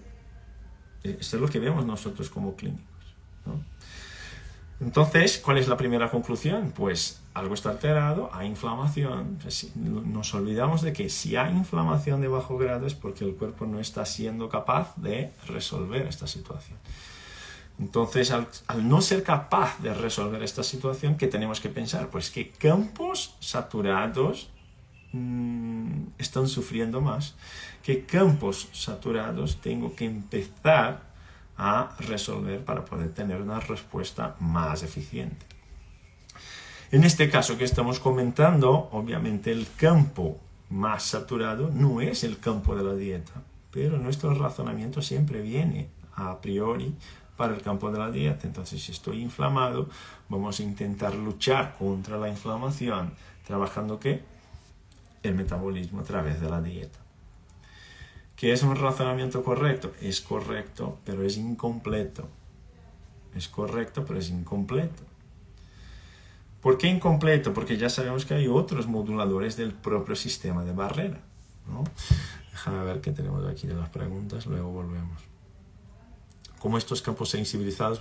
Esto es lo que vemos nosotros como clínicos, ¿no? Entonces, ¿cuál es la primera conclusión? Pues algo está alterado, hay inflamación. Nos olvidamos de que si hay inflamación de bajo grado es porque el cuerpo no está siendo capaz de resolver esta situación. Entonces, al no ser capaz de resolver esta situación, ¿qué tenemos que pensar? Pues que campos saturados están sufriendo más, que campos saturados tengo que empezar a resolver para poder tener una respuesta más eficiente. En este caso que estamos comentando, obviamente el campo más saturado no es el campo de la dieta, pero nuestro razonamiento siempre viene a priori para el campo de la dieta. Entonces, si estoy inflamado, vamos a intentar luchar contra la inflamación, trabajando ¿qué? El metabolismo a través de la dieta. ¿Qué es un razonamiento correcto? Es correcto, pero es incompleto. Es correcto, pero es incompleto. ¿Por qué incompleto? Porque ya sabemos que hay otros moduladores del propio sistema de barrera, ¿no? Déjame ver qué tenemos aquí de las preguntas, luego volvemos. ¿Cómo estos campos sensibilizados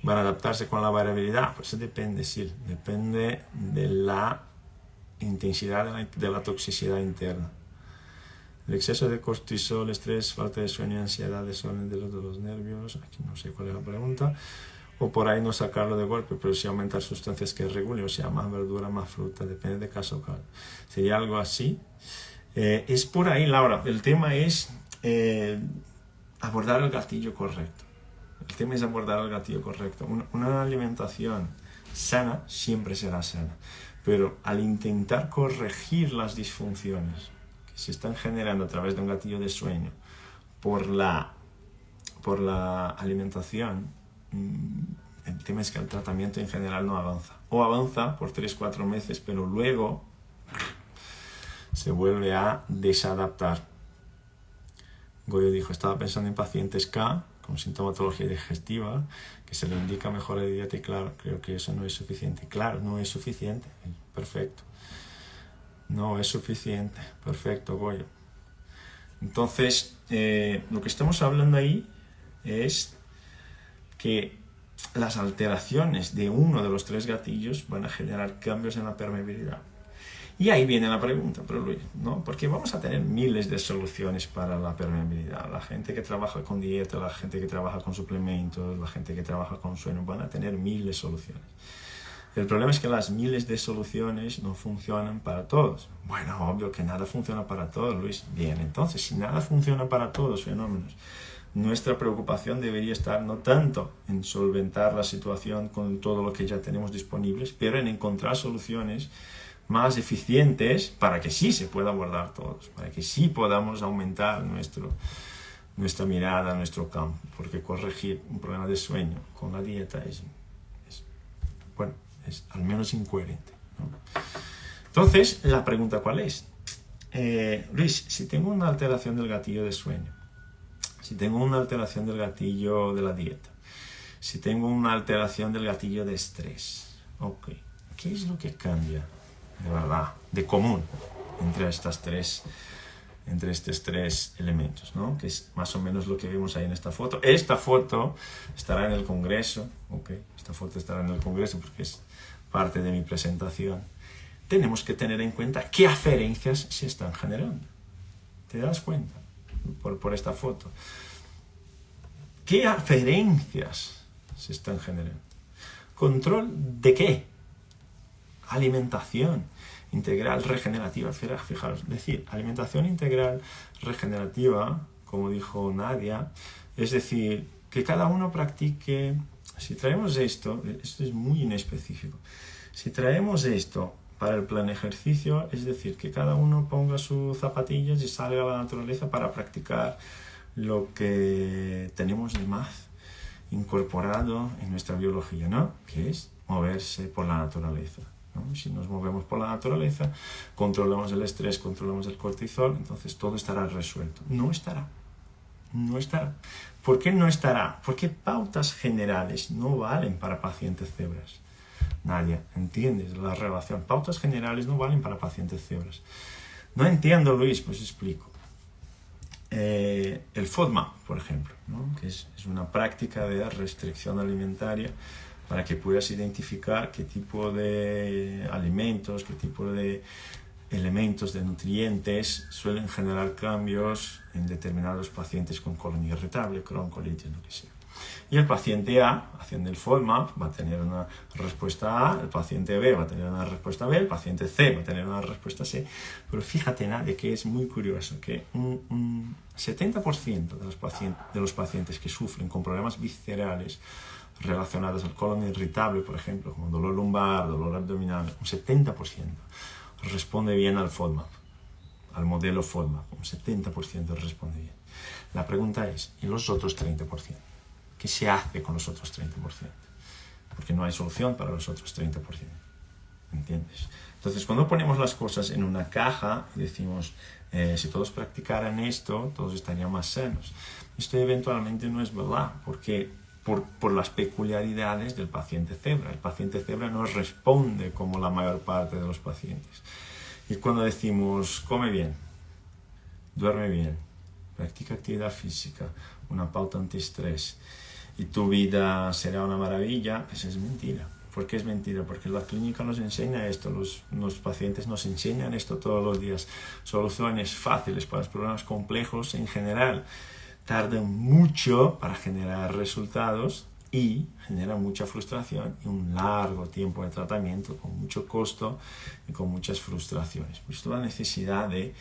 van a adaptarse con la variabilidad? Pues depende, sí, depende de la intensidad de la toxicidad interna. El exceso de cortisol, estrés, falta de sueño, ansiedad, desorden de los nervios, aquí no sé cuál es la pregunta, o por ahí no sacarlo de golpe, pero sí aumentar sustancias que regulen, o sea, más verdura, más fruta, depende de caso a caso. Sería algo así. Es por ahí, Laura, el tema es abordar el gatillo correcto. El tema es abordar el gatillo correcto. Una alimentación sana siempre será sana, pero al intentar corregir las disfunciones que se están generando a través de un gatillo de sueño por la alimentación, el tema es que el tratamiento en general no avanza. O avanza por 3-4 meses, pero luego se vuelve a desadaptar. Goyo dijo, estaba pensando en pacientes K con sintomatología digestiva, que se le indica mejora de dieta y claro, creo que eso no es suficiente. Claro, no es suficiente. Perfecto. No es suficiente. Perfecto, Goyo. Entonces, lo que estamos hablando ahí es que las alteraciones de uno de los 3 gatillos van a generar cambios en la permeabilidad. Y ahí viene la pregunta, pero Luis, ¿no? Porque vamos a tener miles de soluciones para la permeabilidad. La gente que trabaja con dieta, la gente que trabaja con suplementos, la gente que trabaja con sueño, van a tener miles de soluciones. El problema es que las miles de soluciones no funcionan para todos. Bueno, obvio que nada funciona para todos, Luis. Bien, entonces, si nada funciona para todos, fenómenos, nuestra preocupación debería estar no tanto en solventar la situación con todo lo que ya tenemos disponibles, pero en encontrar soluciones más eficientes para que sí se pueda abordar todos, para que sí podamos aumentar nuestra mirada, nuestro campo, porque corregir un problema de sueño con la dieta es al menos incoherente, ¿no? Entonces, la pregunta ¿cuál es? Luis, si tengo una alteración del gatillo de sueño, si tengo una alteración del gatillo de la dieta, si tengo una alteración del gatillo de estrés, ok, ¿qué es lo que cambia de verdad, de común entre estos 3 elementos, ¿no? Que es más o menos lo que vemos ahí en esta foto. Esta foto estará en el congreso, ok, esta foto estará en el congreso porque es parte de mi presentación. Tenemos que tener en cuenta qué aferencias se están generando. ¿Te das cuenta? Por esta foto. ¿Qué aferencias se están generando? ¿Control de qué? Alimentación integral regenerativa. Fijaros, decir, alimentación integral regenerativa, como dijo Nadia, es decir, que cada uno practique. Si traemos esto es muy inespecífico, si traemos esto para el plan ejercicio, es decir, que cada uno ponga sus zapatillas y salga a la naturaleza para practicar lo que tenemos de más incorporado en nuestra biología, ¿no? Que es moverse por la naturaleza, ¿no? Si nos movemos por la naturaleza, controlamos el estrés, controlamos el cortisol, entonces todo estará resuelto. No estará. No estará. ¿Por qué no estará? Porque pautas generales no valen para pacientes cebras. Nadia, ¿entiendes la relación? Pautas generales no valen para pacientes cebras. No entiendo, Luis, pues explico. El FODMAP, por ejemplo, ¿no? Que es una práctica de restricción alimentaria para que puedas identificar qué tipo de alimentos, qué tipo de elementos, de nutrientes suelen generar cambios en determinados pacientes con colon irritable, Crohn, colitis, lo que sea. Y el paciente A, haciendo el FODMAP, va a tener una respuesta A, el paciente B va a tener una respuesta B, el paciente C va a tener una respuesta C. Pero fíjate, Nadia, que es muy curioso que un 70% de los pacientes que sufren con problemas viscerales relacionados al colon irritable, por ejemplo, como dolor lumbar, dolor abdominal, un 70% responde bien al FODMAP, al modelo FODMAP, un 70% responde bien. La pregunta es, ¿y los otros 30%? ¿Qué se hace con los otros 30%? Porque no hay solución para los otros 30%. ¿Entiendes? Entonces, cuando ponemos las cosas en una caja y decimos, si todos practicaran esto, todos estarían más sanos. Esto eventualmente no es verdad, porque por las peculiaridades del paciente cebra. El paciente cebra no responde como la mayor parte de los pacientes. Y cuando decimos, come bien, duerme bien, practica actividad física, una pauta antiestrés, y tu vida será una maravilla, eso es mentira. ¿Por qué es mentira? Porque la clínica nos enseña esto, los pacientes nos enseñan esto todos los días. Soluciones fáciles para los problemas complejos en general tardan mucho para generar resultados y generan mucha frustración y un largo tiempo de tratamiento con mucho costo y con muchas frustraciones. Por esto la necesidad de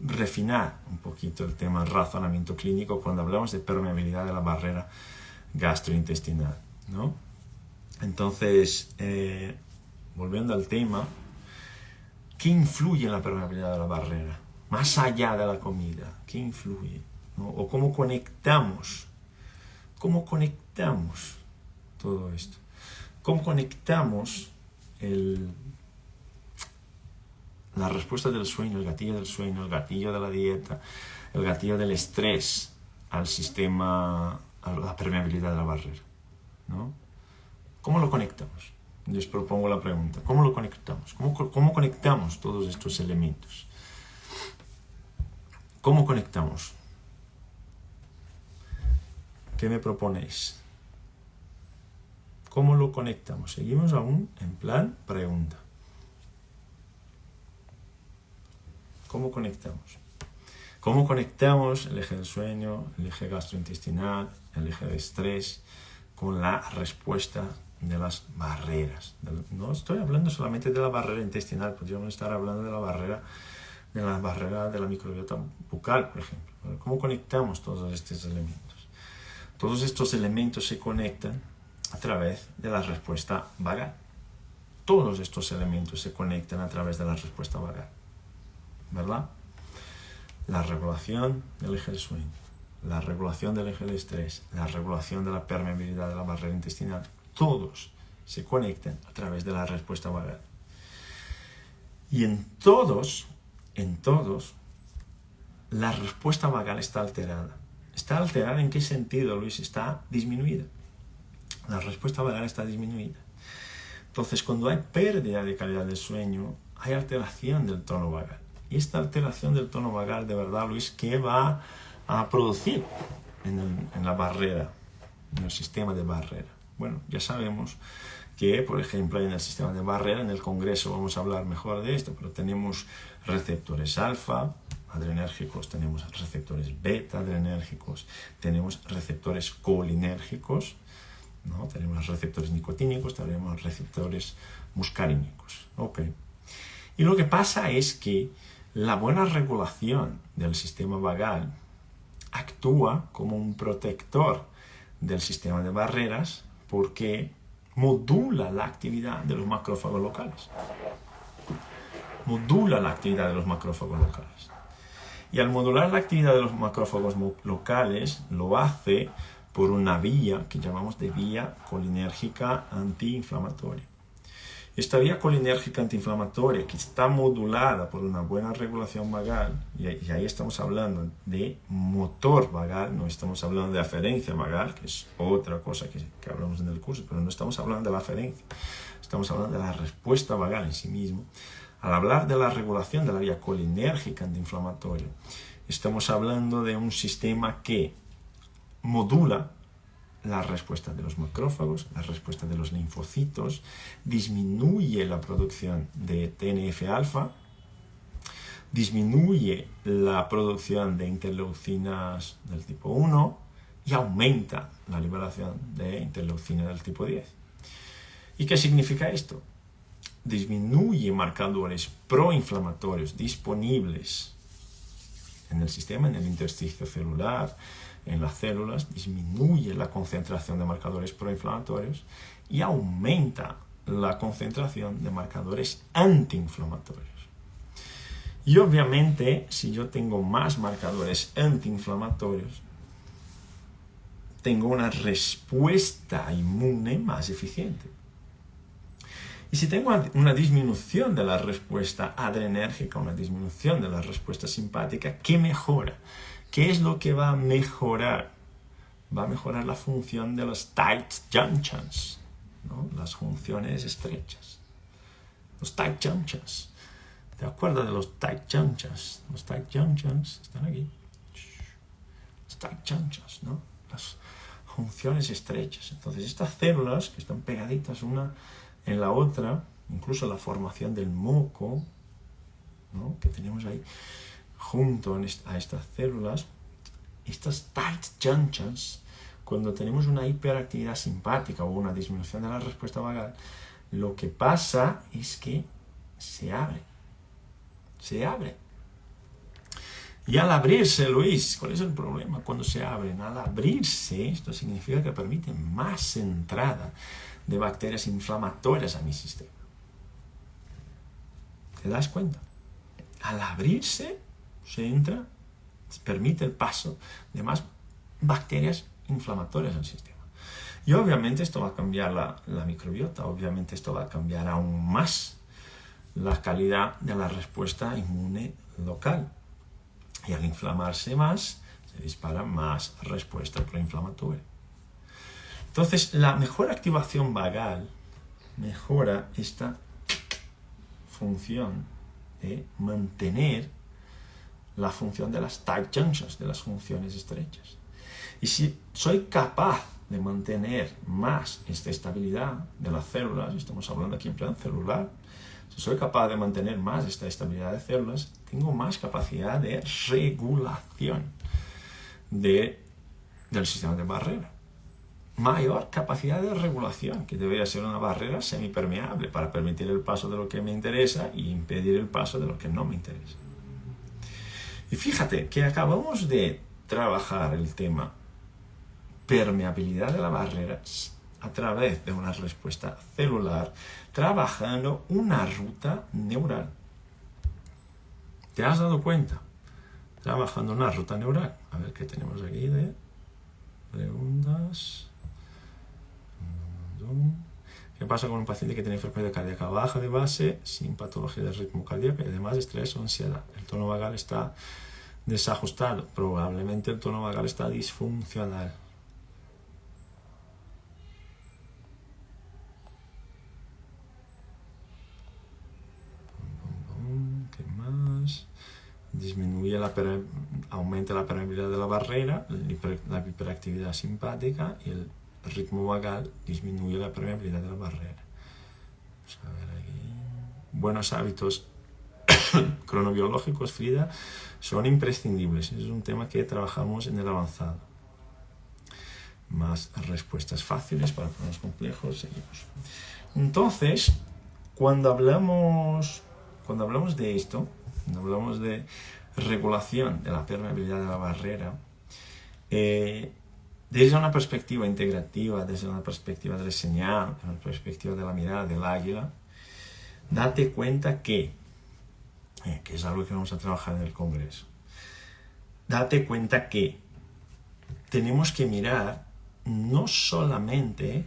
refinar un poquito el tema del razonamiento clínico cuando hablamos de permeabilidad de la barrera gastrointestinal, ¿no? Entonces, volviendo al tema, ¿qué influye en la permeabilidad de la barrera? Más allá de la comida, ¿qué influye? ¿No? O cómo conectamos todo esto, cómo conectamos la respuesta del sueño, el gatillo del gatillo de la dieta, el gatillo del estrés al sistema, a la permeabilidad de la barrera, ¿no? ¿Cómo lo conectamos? Les propongo la pregunta, ¿cómo lo conectamos? ¿Cómo conectamos todos estos elementos? ¿Cómo conectamos? ¿Qué me proponéis? ¿Cómo lo conectamos? Seguimos aún en plan pregunta. ¿Cómo conectamos? ¿Cómo conectamos el eje del sueño, el eje gastrointestinal, el eje de estrés con la respuesta de las barreras? No estoy hablando solamente de la barrera intestinal, podríamos estar hablando de la barrera de la microbiota bucal, por ejemplo. ¿Cómo conectamos todos estos elementos? Todos estos elementos se conectan a través de la respuesta vagal. Todos estos elementos se conectan a través de la respuesta vagal, ¿verdad? La regulación del eje del sueño, la regulación del eje de estrés, la regulación de la permeabilidad de la barrera intestinal, todos se conectan a través de la respuesta vagal. Y en todos, la respuesta vagal está alterada. ¿Está alterada en qué sentido, Luis? Está disminuida. La respuesta vagal está disminuida. Entonces, cuando hay pérdida de calidad del sueño, hay alteración del tono vagal. Y esta alteración del tono vagal, de verdad, Luis, ¿qué va a producir en la barrera, en el sistema de barrera? Bueno, ya sabemos que, por ejemplo, en el sistema de barrera, en el congreso vamos a hablar mejor de esto, pero tenemos receptores alfa adrenérgicos, tenemos receptores beta adrenérgicos, tenemos receptores colinérgicos, ¿no? Tenemos receptores nicotínicos, tenemos receptores muscarínicos. Okay. Y lo que pasa es que la buena regulación del sistema vagal actúa como un protector del sistema de barreras porque modula la actividad de los macrófagos locales. Modula la actividad de los macrófagos locales. Y al modular la actividad de los macrófagos locales, lo hace por una vía que llamamos de vía colinérgica antiinflamatoria. Esta vía colinérgica antiinflamatoria, que está modulada por una buena regulación vagal, y ahí estamos hablando de motor vagal, no estamos hablando de aferencia vagal, que es otra cosa que hablamos en el curso, pero no estamos hablando de la aferencia, estamos hablando de la respuesta vagal en sí mismo. Al hablar de la regulación de la vía colinérgica antiinflamatoria, estamos hablando de un sistema que modula la respuesta de los macrófagos, la respuesta de los linfocitos, disminuye la producción de TNF-alfa, disminuye la producción de interleucinas del tipo 1 y aumenta la liberación de interleucina del tipo 10. ¿Y qué significa esto? Disminuye marcadores proinflamatorios disponibles en el sistema, en el intersticio celular, en las células, disminuye la concentración de marcadores proinflamatorios y aumenta la concentración de marcadores antiinflamatorios. Y obviamente, si yo tengo más marcadores antiinflamatorios, tengo una respuesta inmune más eficiente. Y si tengo una disminución de la respuesta adrenérgica, una disminución de la respuesta simpática, ¿qué mejora? ¿Qué es lo que va a mejorar? Va a mejorar la función de los tight junctions, ¿no? Las junciones estrechas. Los tight junctions. ¿Te acuerdas de los tight junctions? Los tight junctions están aquí. Los tight junctions, ¿no? Las junciones estrechas. Entonces, estas células que están pegaditas una en la otra, incluso la formación del moco, ¿no? Que tenemos ahí junto a estas células, estas tight junctions, cuando tenemos una hiperactividad simpática o una disminución de la respuesta vagal, lo que pasa es que se abre. Se abre. Y al abrirse, Luis, ¿cuál es el problema cuando se abren? Al abrirse, esto significa que permiten más entrada de bacterias inflamatorias a mi sistema. ¿Te das cuenta? Al abrirse, se entra, se permite el paso de más bacterias inflamatorias al sistema. Y obviamente esto va a cambiar la microbiota, obviamente esto va a cambiar aún más la calidad de la respuesta inmune local. Y al inflamarse más, se dispara más respuesta proinflamatoria. Entonces, la mejor activación vagal mejora esta función de mantener la función de las tight junctions, de las funciones estrechas. Y si soy capaz de mantener más esta estabilidad de las células, estamos hablando aquí en plan celular, si soy capaz de mantener más esta estabilidad de células, tengo más capacidad de regulación del sistema de barrera. Mayor capacidad de regulación, que debería ser una barrera semipermeable para permitir el paso de lo que me interesa y impedir el paso de lo que no me interesa. Y fíjate que acabamos de trabajar el tema permeabilidad de la barrera a través de una respuesta celular, trabajando una ruta neural. ¿Te has dado cuenta? Trabajando una ruta neural. A ver qué tenemos aquí de preguntas. ¿Qué pasa con un paciente que tiene frecuencia cardíaca baja de base, sin patología del ritmo cardíaco y además estrés o ansiedad? El tono vagal está desajustado. Probablemente el tono vagal está disfuncional. ¿Qué más? Disminuye aumenta la permeabilidad de la barrera, la hiperactividad simpática y el ritmo vagal disminuye la permeabilidad de la barrera. Vamos a ver aquí. Buenos hábitos cronobiológicos, Frida, son imprescindibles. Es un tema que trabajamos en el avanzado. Más respuestas fáciles para problemas complejos, seguimos. Entonces, cuando hablamos de esto, cuando hablamos de regulación de la permeabilidad de la barrera, desde una perspectiva integrativa, desde una perspectiva del señal, desde una perspectiva de la mirada del águila, date cuenta que es algo que vamos a trabajar en el Congreso, date cuenta que tenemos que mirar no solamente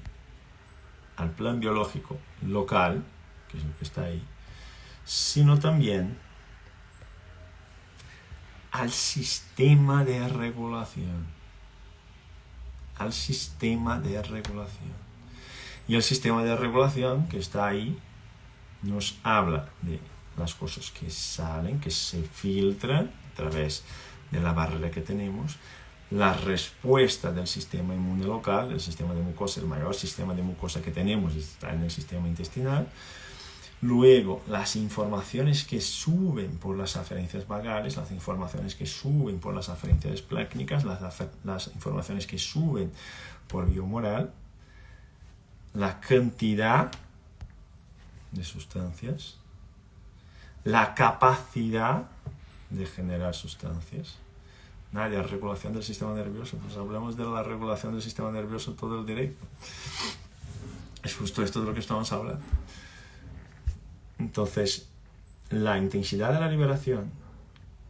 al plan biológico local, que es lo que está ahí, sino también al sistema de regulación. Al sistema de regulación. Y el sistema de regulación que está ahí nos habla de las cosas que salen, que se filtran a través de la barrera que tenemos, la respuesta del sistema inmune local, el sistema de mucosa, el mayor sistema de mucosa que tenemos está en el sistema intestinal, Luego, las informaciones que suben por las aferencias vagales, las informaciones que suben por las aferencias plácnicas, las informaciones que suben por biomoral, la cantidad de sustancias, la capacidad de generar sustancias. Nadia, regulación del sistema nervioso. Pues hablamos de la regulación del sistema nervioso todo el directo. Es justo esto de lo que estamos hablando. Entonces, la intensidad de la liberación,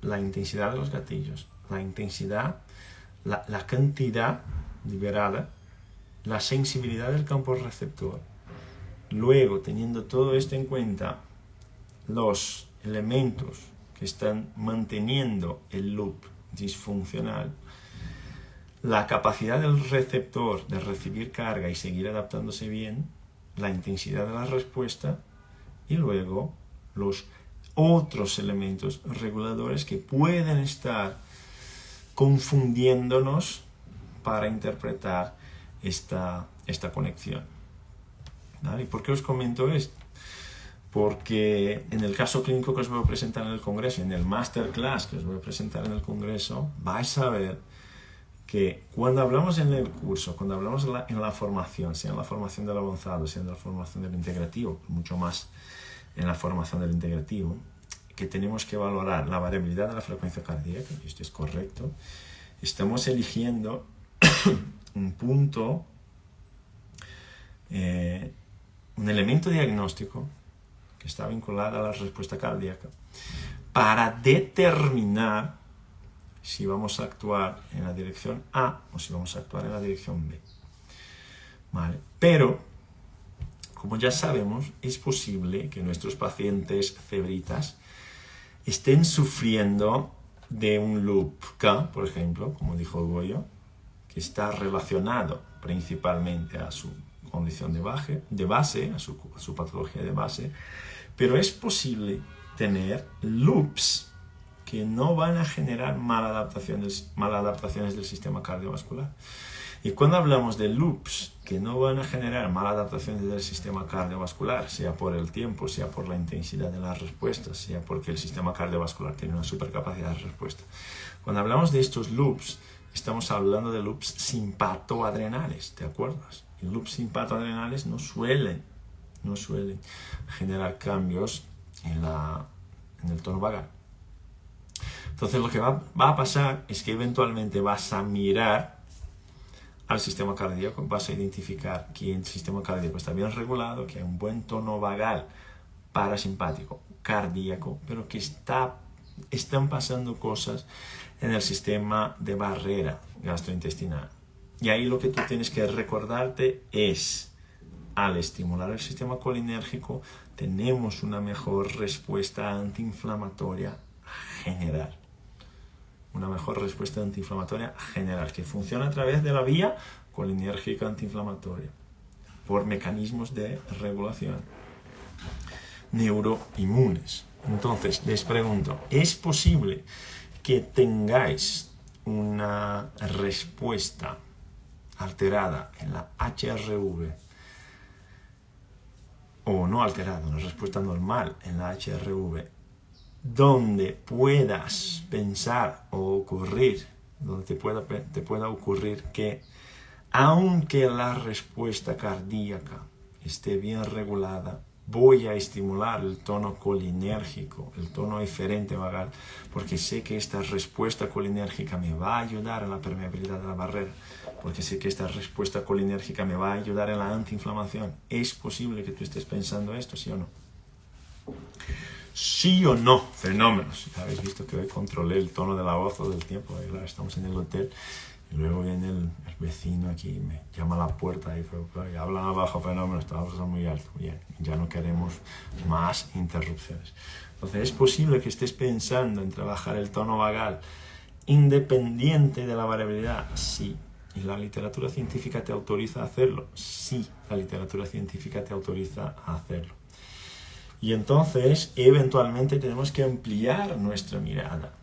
la intensidad de los gatillos, la intensidad, la cantidad liberada, la sensibilidad del campo receptor. Luego, teniendo todo esto en cuenta, los elementos que están manteniendo el loop disfuncional, la capacidad del receptor de recibir carga y seguir adaptándose bien, la intensidad de la respuesta y luego los otros elementos reguladores que pueden estar confundiéndonos para interpretar esta conexión. ¿Vale? ¿Y por qué os comento esto? Porque en el caso clínico que os voy a presentar en el congreso, en el masterclass que os voy a presentar en el congreso, vais a ver que cuando hablamos en el curso, cuando hablamos en la formación, sea en la formación del avanzado, sea en la formación del integrativo, mucho más en la formación del integrativo, que tenemos que valorar la variabilidad de la frecuencia cardíaca, y esto es correcto, estamos eligiendo un punto, un elemento diagnóstico que está vinculado a la respuesta cardíaca para determinar si vamos a actuar en la dirección A o si vamos a actuar en la dirección B. ¿Vale? Pero, como ya sabemos, es posible que nuestros pacientes cebritas estén sufriendo de un loop K, por ejemplo, como dijo Goyo, que está relacionado principalmente a su condición de base, a su patología de base, pero es posible tener loops que no van a generar maladaptaciones del sistema cardiovascular. Y cuando hablamos de loops que no van a generar maladaptaciones del sistema cardiovascular, sea por el tiempo, sea por la intensidad de las respuestas, sea porque el sistema cardiovascular tiene una supercapacidad de respuesta. Cuando hablamos de estos loops, estamos hablando de loops simpatoadrenales, ¿te acuerdas? Y loops simpatoadrenales no suelen generar cambios en el tono vagal. Entonces lo que va a pasar es que eventualmente vas a mirar al sistema cardíaco, vas a identificar que el sistema cardíaco está bien regulado, que hay un buen tono vagal parasimpático, cardíaco, pero que están pasando cosas en el sistema de barrera gastrointestinal. Y ahí lo que tú tienes que recordarte es, al estimular el sistema colinérgico, tenemos una mejor respuesta antiinflamatoria general. Una mejor respuesta antiinflamatoria general, que funciona a través de la vía colinérgica antiinflamatoria, por mecanismos de regulación neuroinmunes. Entonces, les pregunto, ¿es posible que tengáis una respuesta alterada en la HRV, o no alterada, una respuesta normal en la HRV, donde puedas pensar o ocurrir, donde te pueda ocurrir que aunque la respuesta cardíaca esté bien regulada, voy a estimular el tono colinérgico, el tono eferente vagal, porque sé que esta respuesta colinérgica me va a ayudar en la permeabilidad de la barrera, porque sé que esta respuesta colinérgica me va a ayudar en la antiinflamación? ¿Es posible que tú estés pensando esto, sí o no? ¿Sí o no? Fenómenos. Habéis visto que hoy controlé el tono de la voz todo el tiempo. Claro, estamos en el hotel y luego viene el vecino aquí y me llama a la puerta y hablan abajo, fenómenos, estamos muy alto. Bien, ya no queremos más interrupciones. Entonces, ¿es posible que estés pensando en trabajar el tono vagal independiente de la variabilidad? Sí. ¿Y la literatura científica te autoriza a hacerlo? Sí, la literatura científica te autoriza a hacerlo. Y entonces, eventualmente, tenemos que ampliar nuestra mirada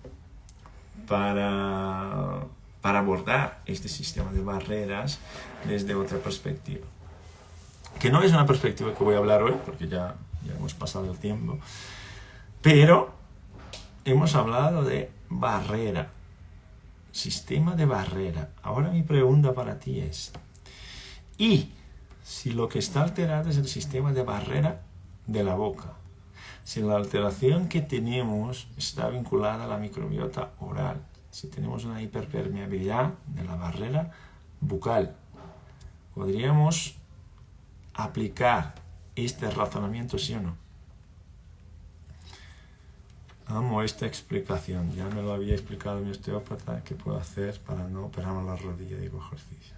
para abordar este sistema de barreras desde otra perspectiva. Que no es una perspectiva que voy a hablar hoy, porque ya ya hemos pasado el tiempo. Pero hemos hablado de barrera, sistema de barrera. Ahora mi pregunta para ti es, ¿y si lo que está alterado es el sistema de barrera de la boca? Si la alteración que tenemos está vinculada a la microbiota oral, si tenemos una hiperpermeabilidad de la barrera bucal, ¿podríamos aplicar este razonamiento, sí o no? Amo esta explicación, ya me lo había explicado mi osteópata, qué puedo hacer para no operarme la rodilla, digo ejercicio.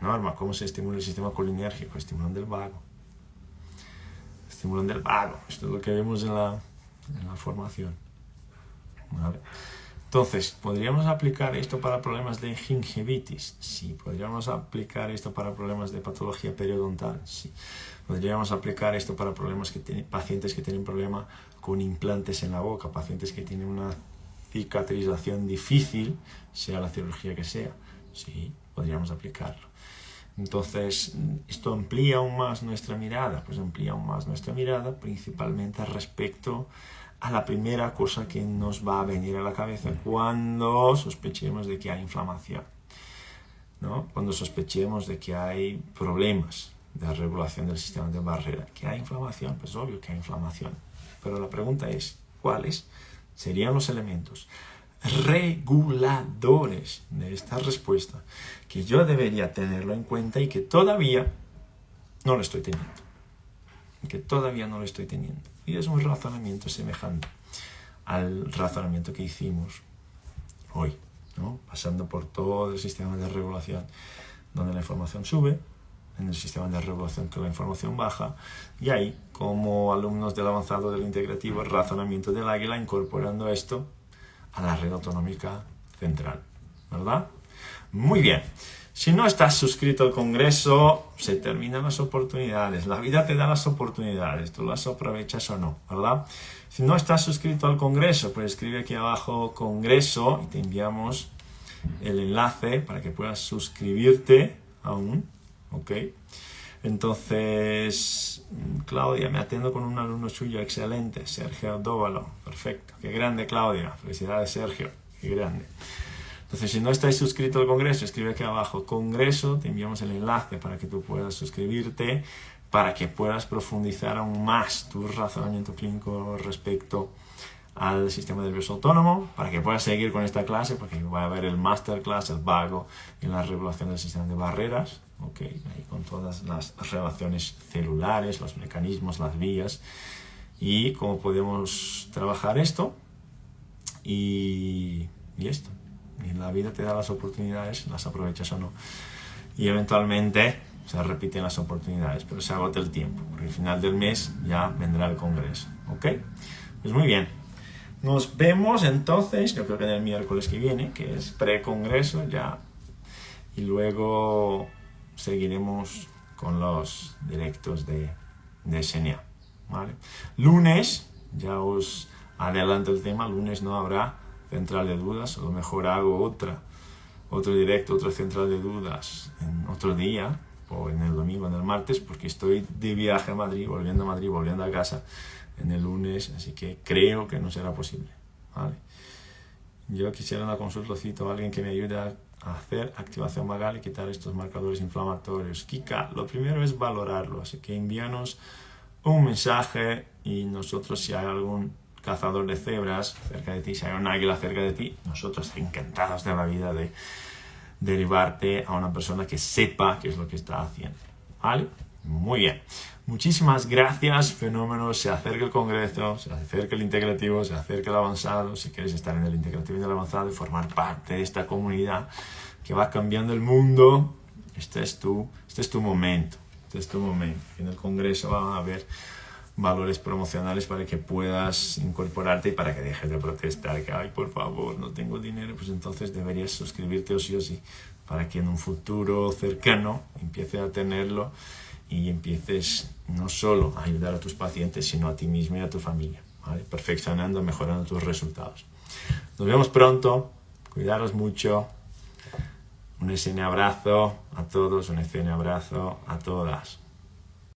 Norma, ¿cómo se estimula el sistema colinérgico? Estimulando el vago. Estimulando el vago, esto es lo que vemos en la formación. ¿Vale? Entonces, ¿podríamos aplicar esto para problemas de gingivitis? Sí. ¿Podríamos aplicar esto para problemas de patología periodontal? Sí. ¿Podríamos aplicar esto para pacientes que tienen problema con implantes en la boca, pacientes que tienen una cicatrización difícil, sea la cirugía que sea? Sí, podríamos aplicarlo. Entonces, ¿esto amplía aún más nuestra mirada? Pues amplía aún más nuestra mirada, principalmente respecto a la primera cosa que nos va a venir a la cabeza cuando sospechemos de que hay inflamación, ¿no? Cuando sospechemos de que hay problemas de regulación del sistema de barrera. ¿Que hay inflamación? Pues obvio que hay inflamación. Pero la pregunta es, ¿cuáles serían los elementos reguladores de esta respuesta que yo debería tenerlo en cuenta y que todavía no lo estoy teniendo? Y es un razonamiento semejante al razonamiento que hicimos hoy, ¿no? Pasando por todo el sistema de regulación, donde la información sube, en el sistema de regulación que la información baja, y ahí, como alumnos del avanzado del integrativo, el razonamiento del águila, incorporando esto a la red autonómica central, ¿verdad? Muy bien. Si no estás suscrito al Congreso, se terminan las oportunidades. La vida te da las oportunidades, tú las aprovechas o no, ¿verdad? Si no estás suscrito al Congreso, pues escribe aquí abajo Congreso y te enviamos el enlace para que puedas suscribirte aún, ¿ok? Entonces, Claudia, me atiendo con un alumno suyo excelente, Sergio Dóvalo, perfecto. Qué grande, Claudia. Felicidades, Sergio, qué grande. Entonces, si no estáis suscrito al Congreso, escribe aquí abajo Congreso, te enviamos el enlace para que tú puedas suscribirte, para que puedas profundizar aún más tu razonamiento clínico respecto al sistema nervioso autónomo, para que puedas seguir con esta clase, porque va a haber el masterclass, el vago, en la regulación del sistema de barreras, ¿okay? Ahí con todas las relaciones celulares, los mecanismos, las vías, y cómo podemos trabajar esto, y esto. Y la vida te da las oportunidades, las aprovechas o no. Y eventualmente se repiten las oportunidades, pero se agota el tiempo, porque al final del mes ya vendrá el Congreso, ¿ok? Pues muy bien. Nos vemos entonces, yo creo que el miércoles que viene, que es pre-Congreso ya, y luego seguiremos con los directos de SNA, ¿vale? Lunes, ya os adelanto el tema, lunes no habrá central de dudas, a lo mejor hago otro directo, otra central de dudas en otro día, o en el domingo, en el martes, porque estoy de viaje a Madrid, volviendo a casa en el lunes, así que creo que no será posible, ¿vale? Yo quisiera una consulta, cito a alguien que me ayude a hacer activación vagal y quitar estos marcadores inflamatorios. Kika, lo primero es valorarlo, así que envíanos un mensaje y nosotros, si hay algún cazador de cebras cerca de ti, si hay un águila cerca de ti, nosotros encantados de la vida de derivarte a una persona que sepa qué es lo que está haciendo, ¿vale? Muy bien, muchísimas gracias, fenómeno. Se acerca el Congreso, se acerca el integrativo, se acerca el avanzado. Si quieres estar en el integrativo y en el avanzado y formar parte de esta comunidad que va cambiando el mundo, este es tu momento. En el Congreso va a haber valores promocionales para que puedas incorporarte y para que dejes de protestar que, ay, por favor, no tengo dinero. Pues entonces deberías suscribirte o sí, para que en un futuro cercano empieces a tenerlo y empieces no solo a ayudar a tus pacientes, sino a ti mismo y a tu familia, ¿vale? Perfeccionando, mejorando tus resultados. Nos vemos pronto, cuidaros mucho, un SN abrazo a todos, un SN abrazo a todas.